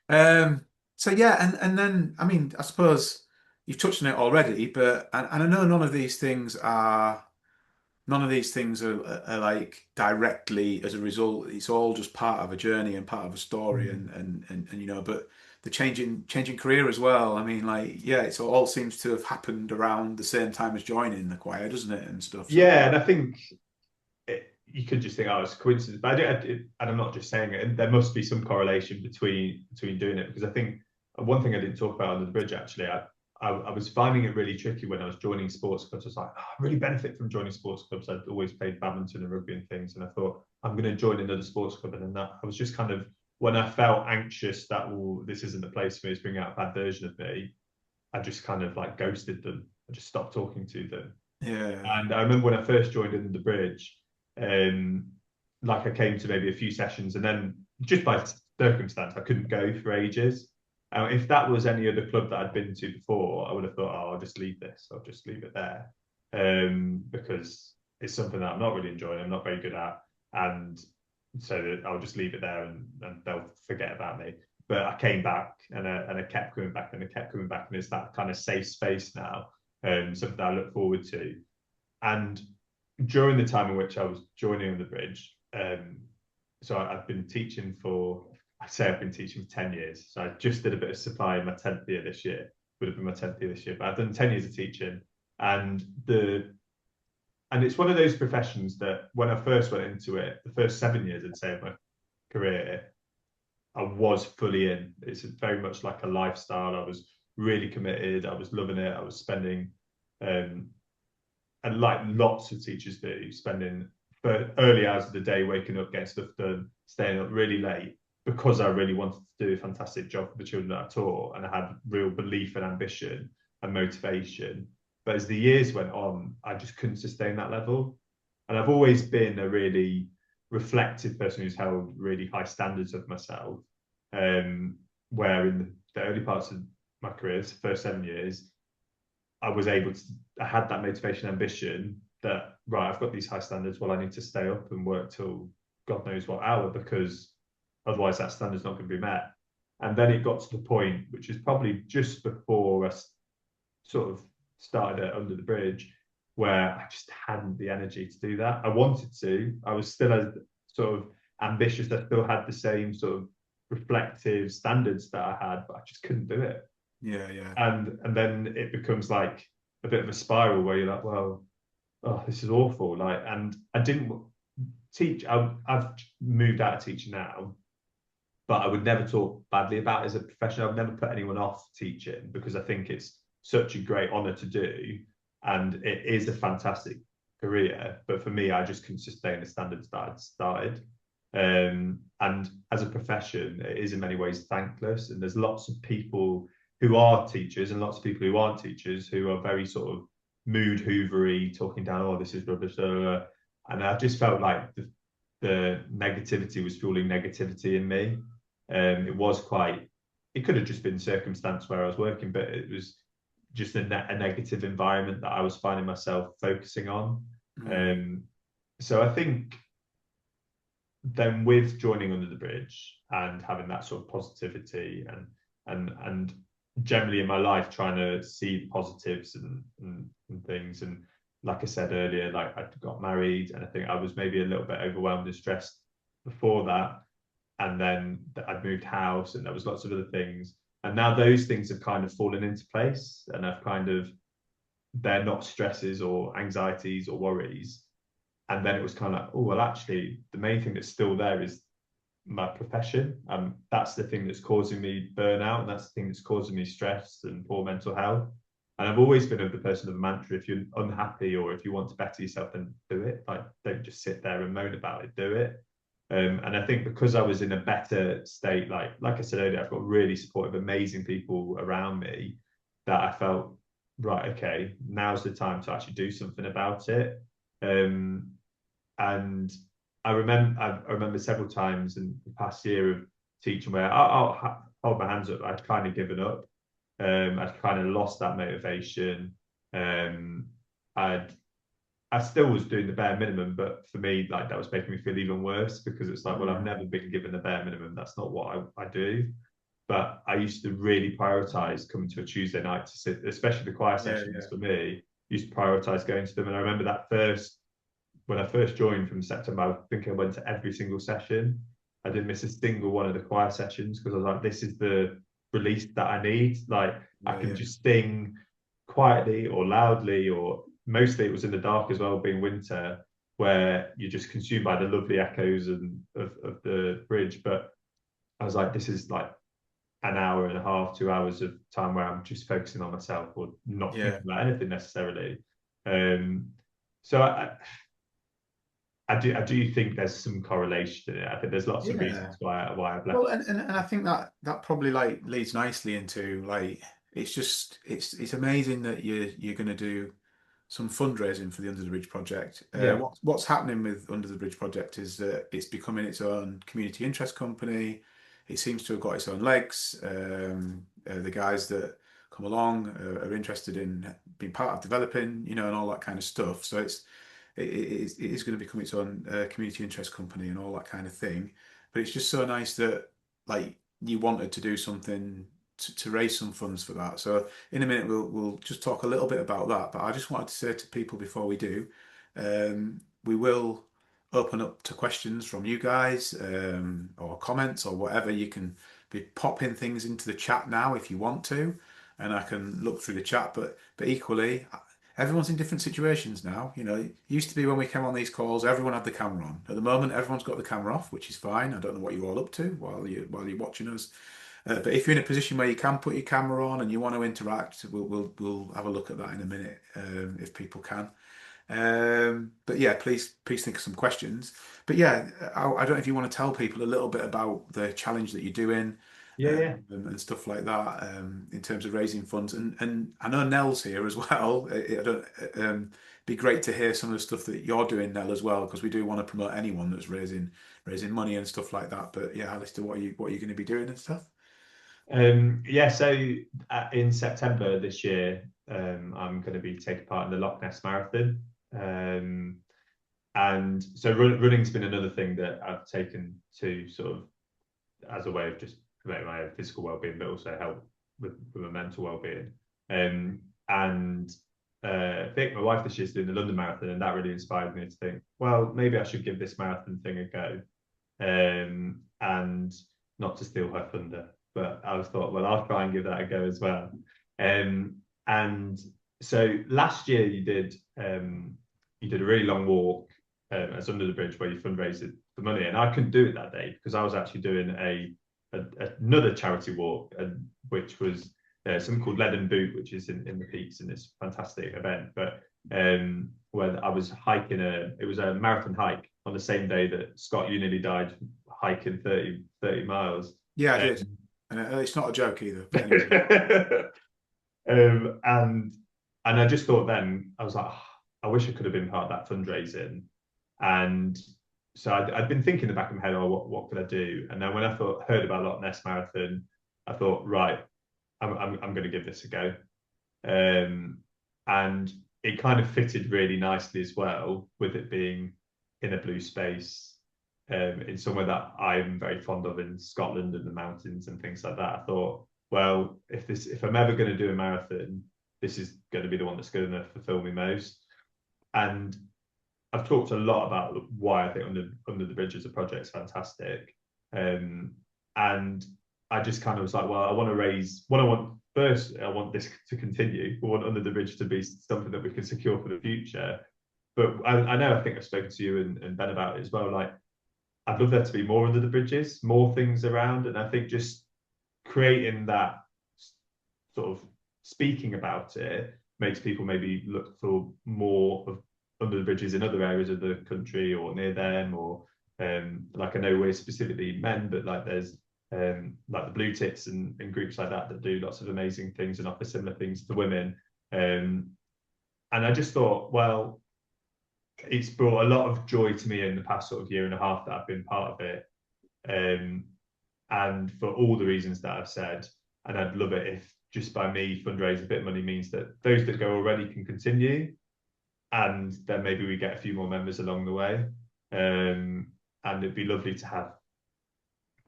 Speaker 1: right. So yeah, and then I mean, I suppose you've touched on it already, but and I know none of these things are none of these things are like directly as a result. It's all just part of a journey and part of a story,
Speaker 2: Mm.
Speaker 1: and you know. But the changing career as well. I mean, like, yeah, it's all seems to have happened around the same time as joining the choir, doesn't it, and stuff. So
Speaker 2: Yeah, and I think you could just think, oh, it's a coincidence. But and I'm not just saying it. There must be some correlation between doing it, because I think one thing I didn't talk about under the bridge actually, I was finding it really tricky when I was joining sports clubs. I was like, oh, I really benefit from joining sports clubs. I'd always played badminton and rugby and things, and I thought I'm going to join another sports club, and then that I was just kind of, when I felt anxious that, well, this isn't the place for me, it's bringing out a bad version of me, I just kind of like ghosted them. I just stopped talking to them.
Speaker 1: yeah,
Speaker 2: And I remember when I first joined in the bridge, um, like I came to maybe a few sessions, and then just by circumstance, I couldn't go for ages. If that was any other club that I'd been to before, I would have thought, oh, I'll just leave this. I'll just leave it there, because it's something that I'm not really enjoying. I'm not very good at, and so that I'll just leave it there, and they'll forget about me. But I came back, and I kept coming back, and I kept coming back, and it's that kind of safe space now, something that I look forward to. And during the time in which I was joining on the bridge, so I've been teaching for, I say I've been teaching for 10 years. So I just did a bit of supply in my 10th year this year, would have been my 10th year this year, but I've done 10 years of teaching. And it's one of those professions that when I first went into it, the first 7 years, I'd say, of my career, I was fully in. It's very much like a lifestyle. I was really committed. I was loving it. I was spending, and like lots of teachers do, spending early hours of the day waking up, getting stuff done, staying up really late, because I really wanted to do a fantastic job for the children that I taught, and I had real belief and ambition and motivation. But as the years went on, I just couldn't sustain that level. And I've always been a really reflective person who's held really high standards of myself. Where in the early parts of my career, the first 7 years, I was able to, I had that motivation, ambition that, right, I've got these high standards. Well, I need to stay up and work till God knows what hour, because otherwise that standard's not going to be met. And then it got to the point, which is probably just before I sort of started it under the bridge, where I just hadn't the energy to do that. I wanted to, I was still as sort of ambitious. I still had the same sort of reflective standards that I had, but I just couldn't do it.
Speaker 1: yeah, yeah,
Speaker 2: And then it becomes like a bit of a spiral where you're like, well, oh, this is awful. Like, and I didn't teach. I've moved out of teaching now, but I would never talk badly about it as a profession. I would never put anyone off teaching, because I think it's such a great honor to do, and it is a fantastic career. But for me, I just couldn't sustain the standards that I'd started. And as a profession, it is in many ways thankless. And there's lots of people who are teachers and lots of people who aren't teachers who are very sort of mood hoovery, talking down, oh, this is rubbish. And I just felt like the negativity was fueling negativity in me. It was quite, it could have just been circumstance where I was working, but it was just a negative environment that I was finding myself focusing on.
Speaker 1: mm,
Speaker 2: Um, so I think then with joining under the bridge and having that sort of positivity, and generally in my life trying to see the positives and things, and like I said earlier, like I got married, and I think I was maybe a little bit overwhelmed and stressed before that, and then I'd moved house, and there was lots of other things, and now those things have kind of fallen into place, and I've kind of, they're not stresses or anxieties or worries. And then it was kind of like, oh, well, actually, the main thing that's still there is my profession. That's the thing that's causing me burnout, and that's the thing that's causing me stress and poor mental health. And I've always been of the person of a mantra: if you're unhappy or if you want to better yourself, then do it. Like, don't just sit there and moan about it. Do it. And I think because I was in a better state, like I said earlier, I've got really supportive, amazing people around me, that I felt, right, okay, now's the time to actually do something about it. Um, and I remember several times in the past year of teaching where I'll hold my hands up. I'd kind of given up. I'd kind of lost that motivation. Um, I'd I still was doing the bare minimum, but for me, like, that was making me feel even worse, because it's like, well, I've
Speaker 1: mm,
Speaker 2: never been given the bare minimum. That's not what I do. But I used to really prioritize coming to a Tuesday night to sit, especially the choir
Speaker 1: yeah,
Speaker 2: sessions
Speaker 1: yeah,
Speaker 2: for me. Used to prioritize going to them, and I remember that first when I first joined from September, I think I went to every single session. I didn't miss a single one of the choir sessions because I was like, this is the release that I need. Like I
Speaker 1: Yeah,
Speaker 2: can
Speaker 1: yeah,
Speaker 2: just sing quietly or loudly, or mostly it was in the dark as well, being winter, where you're just consumed by the lovely echoes and of the bridge. But I was like, this is like an hour and a half, 2 hours of time where I'm just focusing on myself or not
Speaker 1: yeah.
Speaker 2: thinking about anything necessarily. Um, so I do think there's some correlation in it. I think there's lots of
Speaker 1: Yeah.
Speaker 2: reasons why I've
Speaker 1: Well,
Speaker 2: left.
Speaker 1: and I think that that probably like leads nicely into like it's just it's amazing that you're going to do some fundraising for the Under the Bridge project.
Speaker 2: Yeah,
Speaker 1: What's happening with Under the Bridge project is that it's becoming its own community interest company. It seems to have got its own legs. The guys that come along are interested in being part of developing, you know, and all that kind of stuff. So it is going to become its own community interest company and all that kind of thing. But it's just so nice that like you wanted to do something to raise some funds for that. So in a minute we'll just talk a little bit about that. But I just wanted to say to people before we do, we will open up to questions from you guys or comments or whatever. You can be popping things into the chat now if you want to, and I can look through the chat. But equally, everyone's in different situations now. You know, it used to be when we came on these calls, everyone had the camera on. At the moment, everyone's got the camera off, which is fine. I don't know what you're all up to while you're watching us. But if you're in a position where you can put your camera on and you want to interact, we'll have a look at that in a minute if people can. But yeah, please think of some questions. But yeah, I don't know if you want to tell people a little bit about the challenge that you're doing
Speaker 2: yeah, yeah.
Speaker 1: and stuff like that in terms of raising funds. And I know Nell's here as well. I don't. Be great to hear some of the stuff that you're doing, Nell, as well, because we do want to promote anyone that's raising money and stuff like that. But yeah, Alistair, what are you going to be doing and stuff?
Speaker 2: Yeah, so in September this year, I'm going to be taking part in the Loch Ness Marathon. Um, and so running's been another thing that I've taken to sort of as a way of just promoting my physical well-being, but also help with my mental well-being. And Vic, my wife, this year's doing the London Marathon, and that really inspired me to think, well, maybe I should give this marathon thing a go. And not to steal her thunder, but I thought, well, I'll try and give that a go as well. And so last year you did a really long walk as under the bridge where you fundraised for money, and I couldn't do it that day because I was actually doing another charity walk, which was something called Lead and Boot, which is in the Peaks, and it's a fantastic event. But where I was hiking it was a marathon hike on the same day that Scott, you nearly died hiking 30 miles.
Speaker 1: Yeah, I
Speaker 2: Um,
Speaker 1: did. And it's not a joke either. But anyway,
Speaker 2: and I just thought then I was like, oh, I wish I could have been part of that fundraising. And so I'd been thinking in the back of my head, oh, what could I do? And then when I heard about Loch Ness Marathon, I thought, right, I'm going to give this a go. And it kind of fitted really nicely as well with it being in a blue space in somewhere that I'm very fond of in Scotland and the mountains and things like that. I thought, well, if I'm ever going to do a marathon, this is going to be the one that's going to fulfill me most. And I've talked a lot about why I think Under the Bridge as a project is fantastic. And I just kind of was like, well, I want to raise what I want first. I want this to continue. I want Under the Bridge to be something that we can secure for the future. But I know I think I've spoken to you and Ben about it as well. Like, I'd love there to be more Under the Bridges, more things around. And I think just creating that sort of speaking about it makes people maybe look for more of under the bridges in other areas of the country or near them, or like I know we're specifically men, but like there's like the blue tits and groups like that do lots of amazing things and offer similar things to women. And I just thought, well, it's brought a lot of joy to me in the past sort of year and a half that I've been part of it. And for all the reasons that I've said, and I'd love it if just by me fundraising a bit of money means that those that go already can continue, and then maybe we get a few more members along the way. And it'd be lovely to have,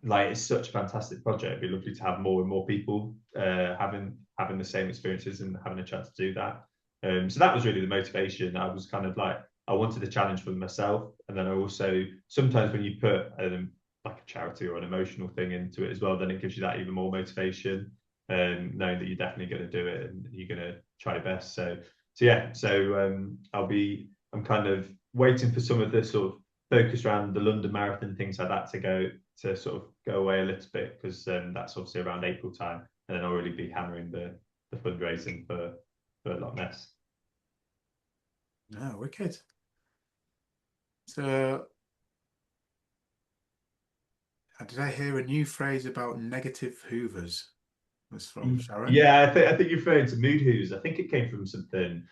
Speaker 2: like, it's such a fantastic project. It'd be lovely to have more and more people having the same experiences and having a chance to do that. So that was really the motivation. I was kind of like, I wanted a challenge for myself, and then I also sometimes when you put like a charity or an emotional thing into it as well, then it gives you that even more motivation, knowing that you're definitely going to do it and you're going to try your best. So yeah, I'm kind of waiting for some of the sort of focus around the London Marathon, things like that, to sort of go away a little bit, because that's obviously around April time, and then I'll really be hammering the fundraising for Loch Ness.
Speaker 1: No, wicked. So, did I hear a new phrase about negative hoovers? Was from Sharon.
Speaker 2: Yeah, I think you're referring to mood hoos. I think it came from something.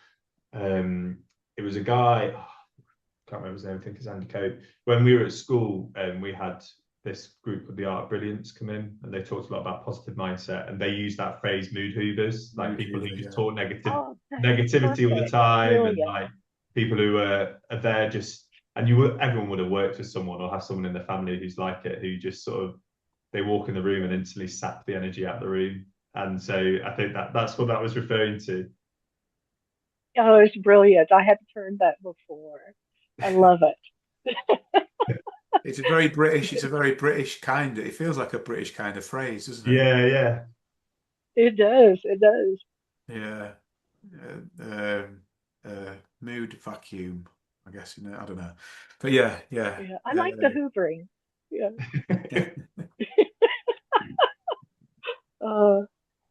Speaker 2: Um, it was a guy. Oh, I can't remember his name. I think it's Andy Cope. When we were at school, we had this group of the Art of Brilliance come in, and they talked a lot about positive mindset, and they used that phrase "mood hoovers," like
Speaker 1: Mood
Speaker 2: people who
Speaker 1: hoover,
Speaker 2: just
Speaker 1: yeah.
Speaker 2: talk
Speaker 3: Oh, that's
Speaker 2: negativity all the
Speaker 3: perfect.
Speaker 2: time, and
Speaker 3: Brilliant.
Speaker 2: like people who are there just. And everyone would have worked with someone or have someone in the family who's like it, who just sort of they walk in the room and instantly sap the energy out of the room. And so I think that's what that was referring to.
Speaker 3: Oh, it's brilliant. I hadn't heard that before. I love it.
Speaker 1: It's a very British. It's a very British kind. It feels like a British kind of phrase, doesn't it?
Speaker 2: Yeah, yeah,
Speaker 3: It does. It does.
Speaker 1: Yeah. Mood vacuum. I guess I don't know, but yeah, yeah,
Speaker 3: Yeah. I like the hoovering. Yeah.
Speaker 1: yeah.
Speaker 3: Uh,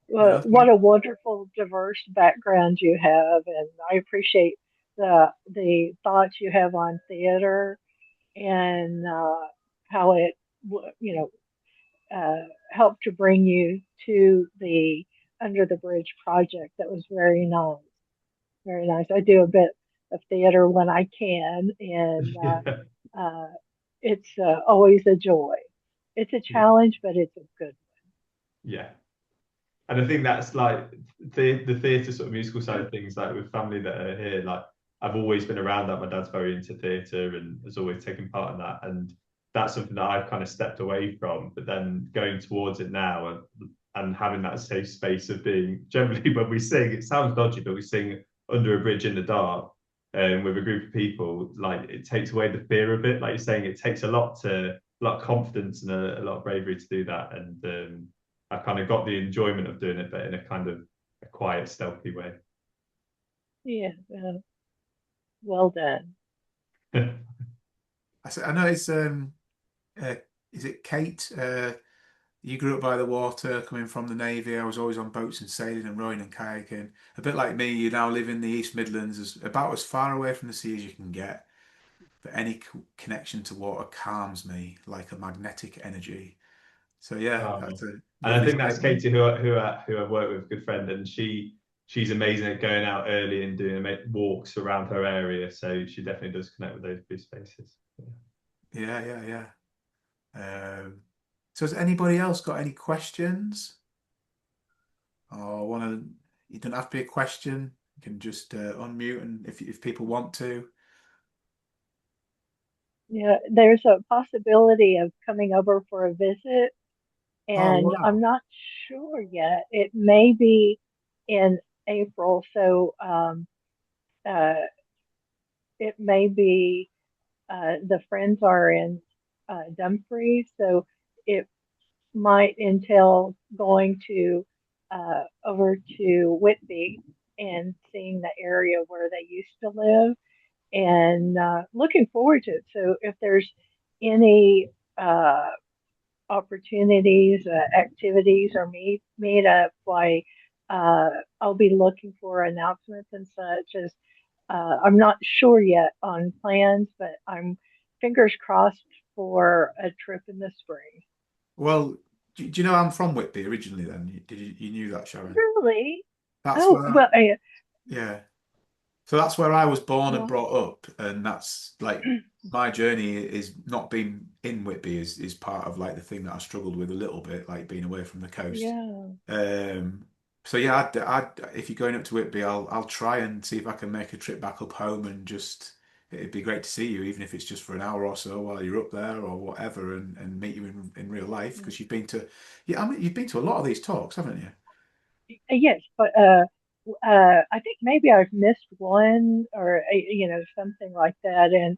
Speaker 3: well,
Speaker 1: No,
Speaker 3: what a wonderful, diverse background you have, and I appreciate the thoughts you have on theater and how it, you know, helped to bring you to the Under the Bridge project. That was very nice. Very nice. I do a bit of theater when I can, and
Speaker 2: yeah,
Speaker 3: it's always a joy. It's a
Speaker 2: yeah,
Speaker 3: challenge, but it's a good
Speaker 2: yeah. And I think that's like the theatre sort of musical side
Speaker 3: one.
Speaker 2: of things, like with family that are here, like I've always been around that. My dad's very into theatre and has always taken part in that. And that's something that I've kind of stepped away from. But then going towards it now and having that safe space of being generally when we sing, it sounds dodgy, but we sing under a bridge in the dark with a group of people, like it takes away the fear of it. Like you're saying, it takes a lot of confidence and a lot of bravery to do that. And I kind of got the enjoyment of doing it, but in a kind of a quiet, stealthy way.
Speaker 3: Yeah, well done.
Speaker 1: I know it's uh, is it Kate? You grew up by the water, coming from the Navy. I was always on boats and sailing and rowing and kayaking. A bit like me, you now live in the East Midlands, about as far away from the sea as you can get. But any connection to water calms me like a magnetic energy. So yeah,
Speaker 2: Um,
Speaker 1: that's a
Speaker 2: and I
Speaker 1: lovely
Speaker 2: think that's
Speaker 1: statement.
Speaker 2: Katie, who I've worked with, a good friend, and she's amazing at going out early and doing walks around her area. So she definitely does connect with those blue spaces.
Speaker 1: Yeah, yeah, yeah. So has anybody else got any questions? Or want to? You don't have to be a question. You can just unmute, and if people want to.
Speaker 3: Yeah, there's a possibility of coming over for a visit,
Speaker 1: Oh
Speaker 3: and I'm
Speaker 1: wow!
Speaker 3: not sure yet. It may be in April, so uh, it may be the friends are in Dumfries, so it might entail going to over to Whitby and seeing the area where they used to live, and looking forward to it. So if there's any opportunities, activities, or meetup, why I'll be looking for announcements and such. As I'm not sure yet on plans, but I'm fingers crossed for a trip in the spring.
Speaker 1: Well, do you know I'm from Whitby originally? Then you knew that, Sharon?
Speaker 3: Really?
Speaker 1: That's
Speaker 3: Oh
Speaker 1: where
Speaker 3: well,
Speaker 1: yeah. So that's where I was born and
Speaker 3: well,
Speaker 1: brought up, and that's like my journey is not being in Whitby is part of like the thing that I struggled with a little bit, like being away from the coast.
Speaker 3: yeah.
Speaker 1: Um, so yeah, if you're going up to Whitby, I'll try and see if I can make a trip back up home and just it'd be great to see you, even if it's just for an hour or so while you're up there or whatever, and meet you in real life because you've been to yeah, I mean you've been to a lot of these talks, haven't you?
Speaker 3: Yes, but I think maybe I've missed one or something like that. And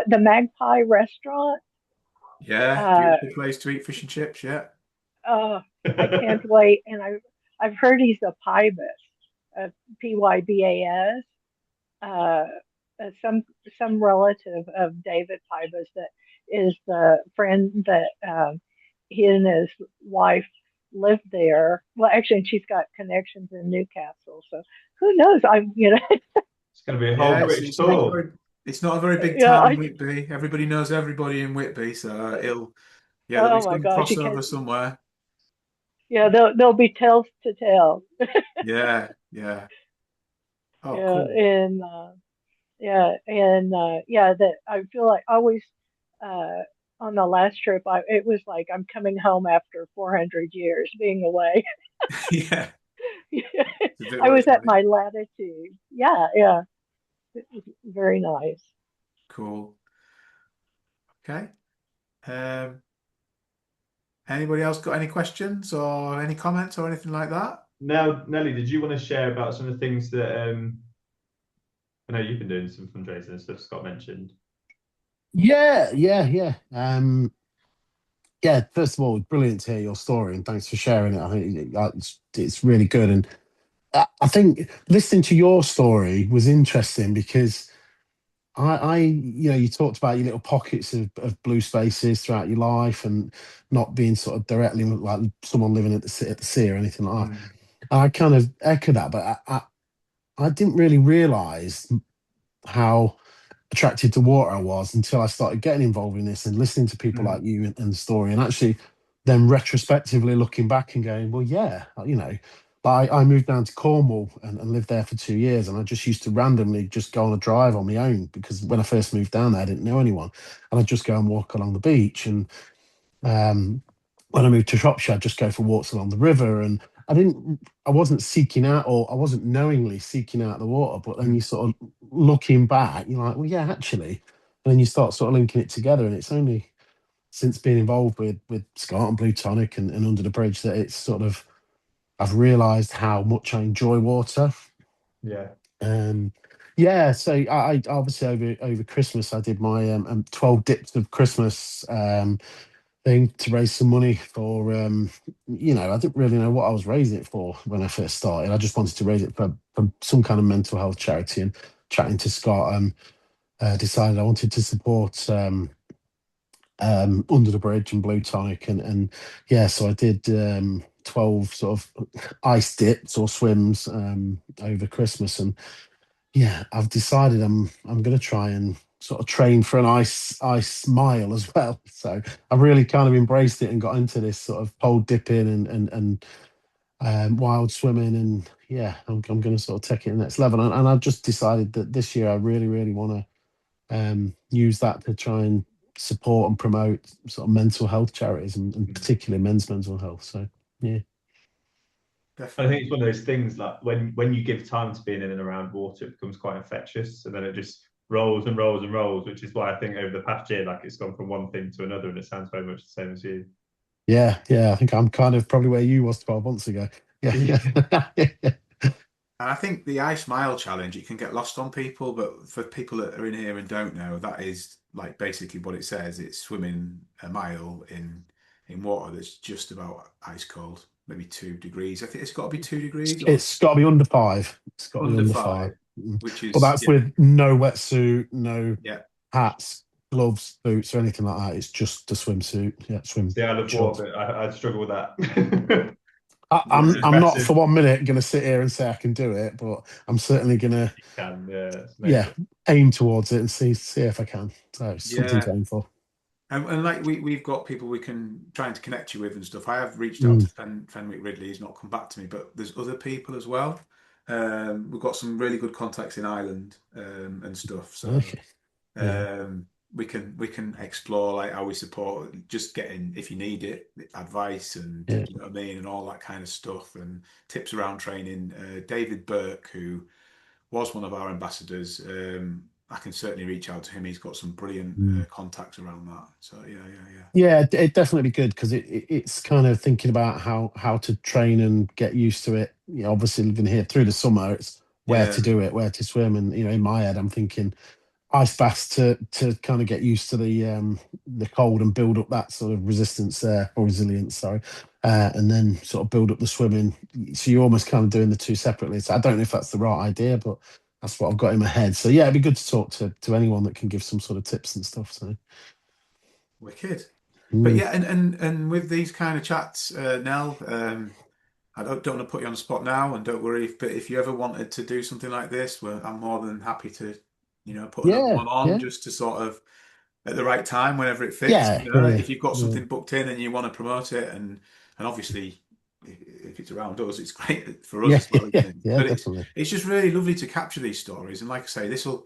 Speaker 3: the Magpie Restaurant.
Speaker 1: Yeah,
Speaker 3: Uh,
Speaker 1: beautiful place to eat fish and chips. Yeah.
Speaker 3: oh, I can't wait. And I've heard he's a Pybus, Pybas. Uh, some relative of David Pybus that is the friend that he and his wife lived there. Well, actually, she's got connections in Newcastle, so who knows?
Speaker 2: It's going to be a whole
Speaker 1: Yeah,
Speaker 2: British
Speaker 1: it's not a
Speaker 2: tour.
Speaker 1: very it's not a very big
Speaker 3: yeah,
Speaker 1: town, Whitby. Everybody knows everybody in Whitby, so there'll be
Speaker 3: oh my
Speaker 1: some
Speaker 3: gosh, you can't.
Speaker 1: crossover somewhere.
Speaker 3: Yeah, there'll be tales to tell.
Speaker 1: Yeah, yeah. Oh,
Speaker 3: Yeah,
Speaker 1: cool.
Speaker 3: and yeah, that I feel like always uh, on the last trip, it was like I'm coming home after 400 years being away.
Speaker 1: Yeah, it's a bit
Speaker 3: I
Speaker 1: what
Speaker 3: was
Speaker 1: it's
Speaker 3: at
Speaker 1: like.
Speaker 3: my latitude. Yeah, yeah, it was very nice.
Speaker 1: Cool. Okay. Um, Anybody else got any questions or any comments or anything like that?
Speaker 2: Now, Nelly, did you want to share about some of the things that I know you've been doing some fundraising and stuff Scott mentioned?
Speaker 4: Yeah. Yeah, first of all, brilliant to hear your story and thanks for sharing it. I think it's really good. And I think listening to your story was interesting because you talked about your little pockets of blue spaces throughout your life and not being sort of directly like someone living at the sea or anything like that.
Speaker 2: Mm.
Speaker 4: I kind of echo that, but I didn't really realize how attracted to water I was until I started getting involved in this and listening to people
Speaker 2: Mm.
Speaker 4: like you and the story, and actually then retrospectively looking back and going, well, yeah, like I moved down to Cornwall and lived there for 2 years, and I just used to randomly just go on a drive on my own because when I first moved down there, I didn't know anyone, and I'd just go and walk along the beach. And um, when I moved to Shropshire, I'd just go for walks along the river, and I wasn't seeking out, or I wasn't knowingly seeking out the water. But then you
Speaker 2: Mm.
Speaker 4: sort of looking back, you're like, well, yeah, actually, and then you start sort of linking it together, and it's only since being involved with Scott and Bluetonic and Under the Bridge that it's sort of I've realised how much I enjoy water.
Speaker 2: Yeah.
Speaker 4: Um, yeah, so I obviously over Christmas I did my 12 dips of Christmas thing to raise some money for I didn't really know what I was raising it for when I first started. I just wanted to raise it for some kind of mental health charity, and chatting to Scott decided I wanted to support Under the Bridge and Bluetonic, and yeah, so I did 12 sort of ice dips or swims over Christmas. And yeah, I've decided I'm going to try and sort of train for an ice mile as well. So I've really kind of embraced it and got into this sort of pole dipping and wild swimming. And yeah, I'm going to sort of take it to the next level. And I've just decided that this year I really want to use that to try and support and promote sort of mental health charities, and
Speaker 2: Mm.
Speaker 4: particularly men's mental health. So yeah.
Speaker 2: I think
Speaker 1: Definitely.
Speaker 2: it's one of those things like when you give time to being in and around water, it becomes quite infectious, and then it just rolls and rolls and rolls, which is why I think over the past year, like it's gone from one thing to another, and it sounds very much the same as you.
Speaker 4: Yeah. I think I'm kind of probably where you was 12 months ago. Yeah.
Speaker 2: Yeah.
Speaker 1: And I think the Ice Mile challenge, it can get lost on people, but for people that are in here and don't know, that is like basically what it says. It's swimming a mile in water that's just about ice cold, maybe 2 degrees. I think it's got to be 2 degrees or
Speaker 4: It's got to be under 5. It's got to be
Speaker 1: under
Speaker 4: under 5.
Speaker 1: five, which
Speaker 4: But
Speaker 1: is
Speaker 4: that's
Speaker 1: yeah,
Speaker 4: with no wetsuit, no
Speaker 1: yeah,
Speaker 4: hats, gloves, boots, or anything like that. It's just a swimsuit. Yeah, swim
Speaker 2: See, I love
Speaker 4: shorts.
Speaker 2: water, but I'd struggle with that.
Speaker 1: yeah.
Speaker 4: I'm not for
Speaker 2: Impressive.
Speaker 4: 1 minute going to sit here and say I can do it, but I'm certainly going to,
Speaker 2: You can, yeah, it's
Speaker 4: yeah,
Speaker 2: amazing.
Speaker 4: aim towards it and see if I can. So it's something to
Speaker 1: Yeah.
Speaker 4: aim for.
Speaker 1: And like we've got people we can trying to connect you with and stuff. I have reached out to
Speaker 4: Mm,
Speaker 1: Fenwick Ridley. He's not come back to me, but there's other people as well. We've got some really good contacts in Ireland and stuff. So
Speaker 4: okay. Yeah.
Speaker 1: um, we can explore like how we support just getting if you need it advice and
Speaker 4: Yeah.
Speaker 1: you know what I mean and all that kind of stuff and tips around training. David Burke, who was one of our ambassadors. I can certainly reach out to him. He's got some brilliant contacts around that. So yeah.
Speaker 4: Yeah, it definitely be good because it's kind of thinking about how to train and get used to it. You know, obviously living here through the summer, it's where
Speaker 1: Yeah.
Speaker 4: to do it, where to swim, and in my head, I'm thinking ice baths to kind of get used to the cold and build up that sort of resistance there, or resilience, sorry, and then sort of build up the swimming. So you're almost kind of doing the two separately. So I don't know if that's the right idea, but that's what I've got in my head. So yeah, it'd be good to talk to anyone that can give some sort of tips and stuff. So
Speaker 1: Wicked. But
Speaker 4: mm.
Speaker 1: yeah, and with these kind of chats, Nell, I don't want to put you on the spot now, and don't worry. But if you ever wanted to do something like this, well, I'm more than happy to, put another
Speaker 4: Yeah,
Speaker 1: one on
Speaker 4: yeah,
Speaker 1: just to sort of at the right time whenever it fits.
Speaker 4: yeah, yeah,
Speaker 1: If you've got
Speaker 4: yeah.
Speaker 1: something booked in and you want to promote it, and obviously if it's around us, it's great for us
Speaker 4: Yeah,
Speaker 1: as well, isn't it?
Speaker 4: yeah,
Speaker 1: But
Speaker 4: definitely.
Speaker 1: it's just really lovely to capture these stories. And like I say, this will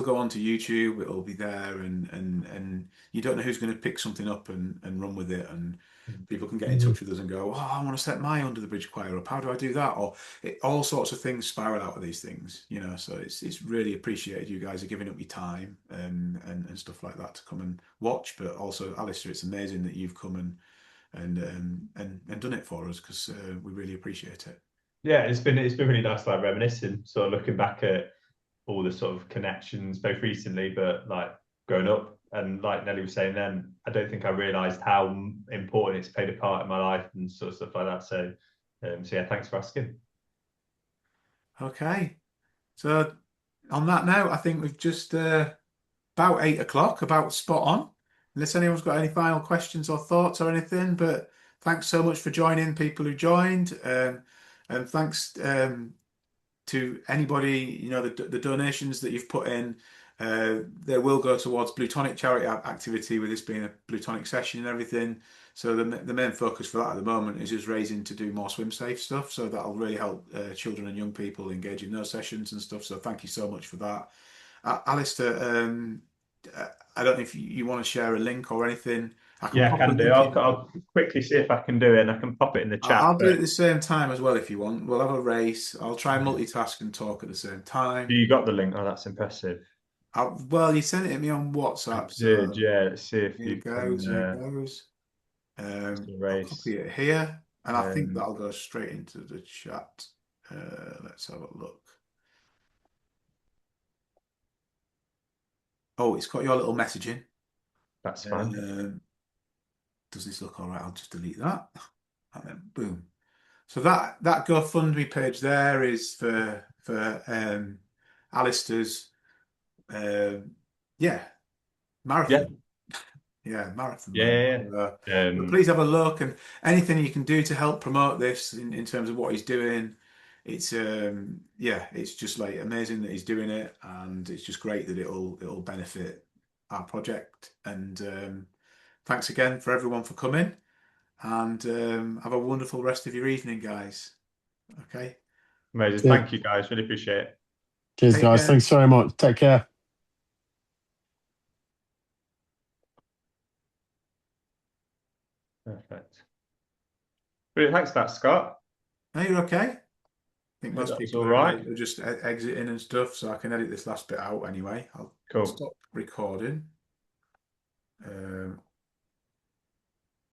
Speaker 1: go onto YouTube. It'll be there, and you don't know who's going to pick something up and run with it. And people can get in
Speaker 4: Mm.
Speaker 1: touch with us and go, "Oh, I want to set my under the bridge choir up. How do I do that?" Or all sorts of things spiral out of these things, So it's really appreciated. You guys are giving up your time and stuff like that to come and watch. But also, Alistair, it's amazing that you've come and done it for us because we really appreciate it.
Speaker 2: Yeah, it's been really nice, like reminiscing, sort of looking back at all the sort of connections, both recently, but like growing up. And like Nelly was saying, then I don't think I realised how important it's played a part in my life and sort of stuff like that. So yeah, thanks for asking.
Speaker 1: Okay, so on that note, I think we've just about 8 o'clock, about spot on. Unless anyone's got any final questions or thoughts or anything, but thanks so much for joining, people who joined, and thanks to anybody, the donations that you've put in. They will go towards Bluetonic charity activity with this being a Bluetonic session and everything. So the main focus for that at the moment is just raising to do more swim safe stuff. So that'll really help children and young people engage in those sessions and stuff. So thank you so much for that. Alistair, I don't know if you want to share a link or anything. I can
Speaker 2: Yeah, I
Speaker 1: pop a
Speaker 2: can do.
Speaker 1: link in.
Speaker 2: I'll quickly see if I can do it, and I can pop it in the chat.
Speaker 1: I'll do it
Speaker 2: But
Speaker 1: at the same time as well if you want. We'll have a race. I'll try and
Speaker 2: yeah.
Speaker 1: multitask and talk at the same time.
Speaker 2: You got the link? Oh, that's impressive.
Speaker 1: Well, you sent it to me on
Speaker 2: I
Speaker 1: WhatsApp,
Speaker 2: did,
Speaker 1: so
Speaker 2: yeah. Let's see if
Speaker 1: here it
Speaker 2: you can
Speaker 1: goes. Here it goes. I'll
Speaker 2: race.
Speaker 1: copy it here, and I think
Speaker 2: Um,
Speaker 1: that'll go straight into the chat. Let's have a look. Oh, it's got your little messaging.
Speaker 2: that's fine.
Speaker 1: Um, does this look all right? I'll just delete that, and then boom. So that GoFundMe page there is for Alistair's yeah
Speaker 2: Yeah,
Speaker 1: marathon. Yeah, marathon, man.
Speaker 2: yeah, yeah.
Speaker 1: But please have a look and anything you can do to help promote this in terms of what he's doing. It's yeah, it's just like amazing that he's doing it, and it's just great that it'll benefit our project. And thanks again for everyone for coming, and have a wonderful rest of your evening, guys. Okay,
Speaker 2: Amazing.
Speaker 4: Yeah.
Speaker 2: Thank you, guys. Really appreciate it.
Speaker 4: Cheers,
Speaker 1: take
Speaker 4: guys.
Speaker 1: care.
Speaker 4: Thanks very much. Take care.
Speaker 2: Perfect. Brilliant. Thanks for that, Scott.
Speaker 1: No, you're okay. I think
Speaker 2: Yeah,
Speaker 1: most
Speaker 2: that's
Speaker 1: people
Speaker 2: all
Speaker 1: are,
Speaker 2: right.
Speaker 1: are just exiting and stuff, so I can edit this last bit out anyway. I'll
Speaker 2: Cool.
Speaker 1: stop recording. Um,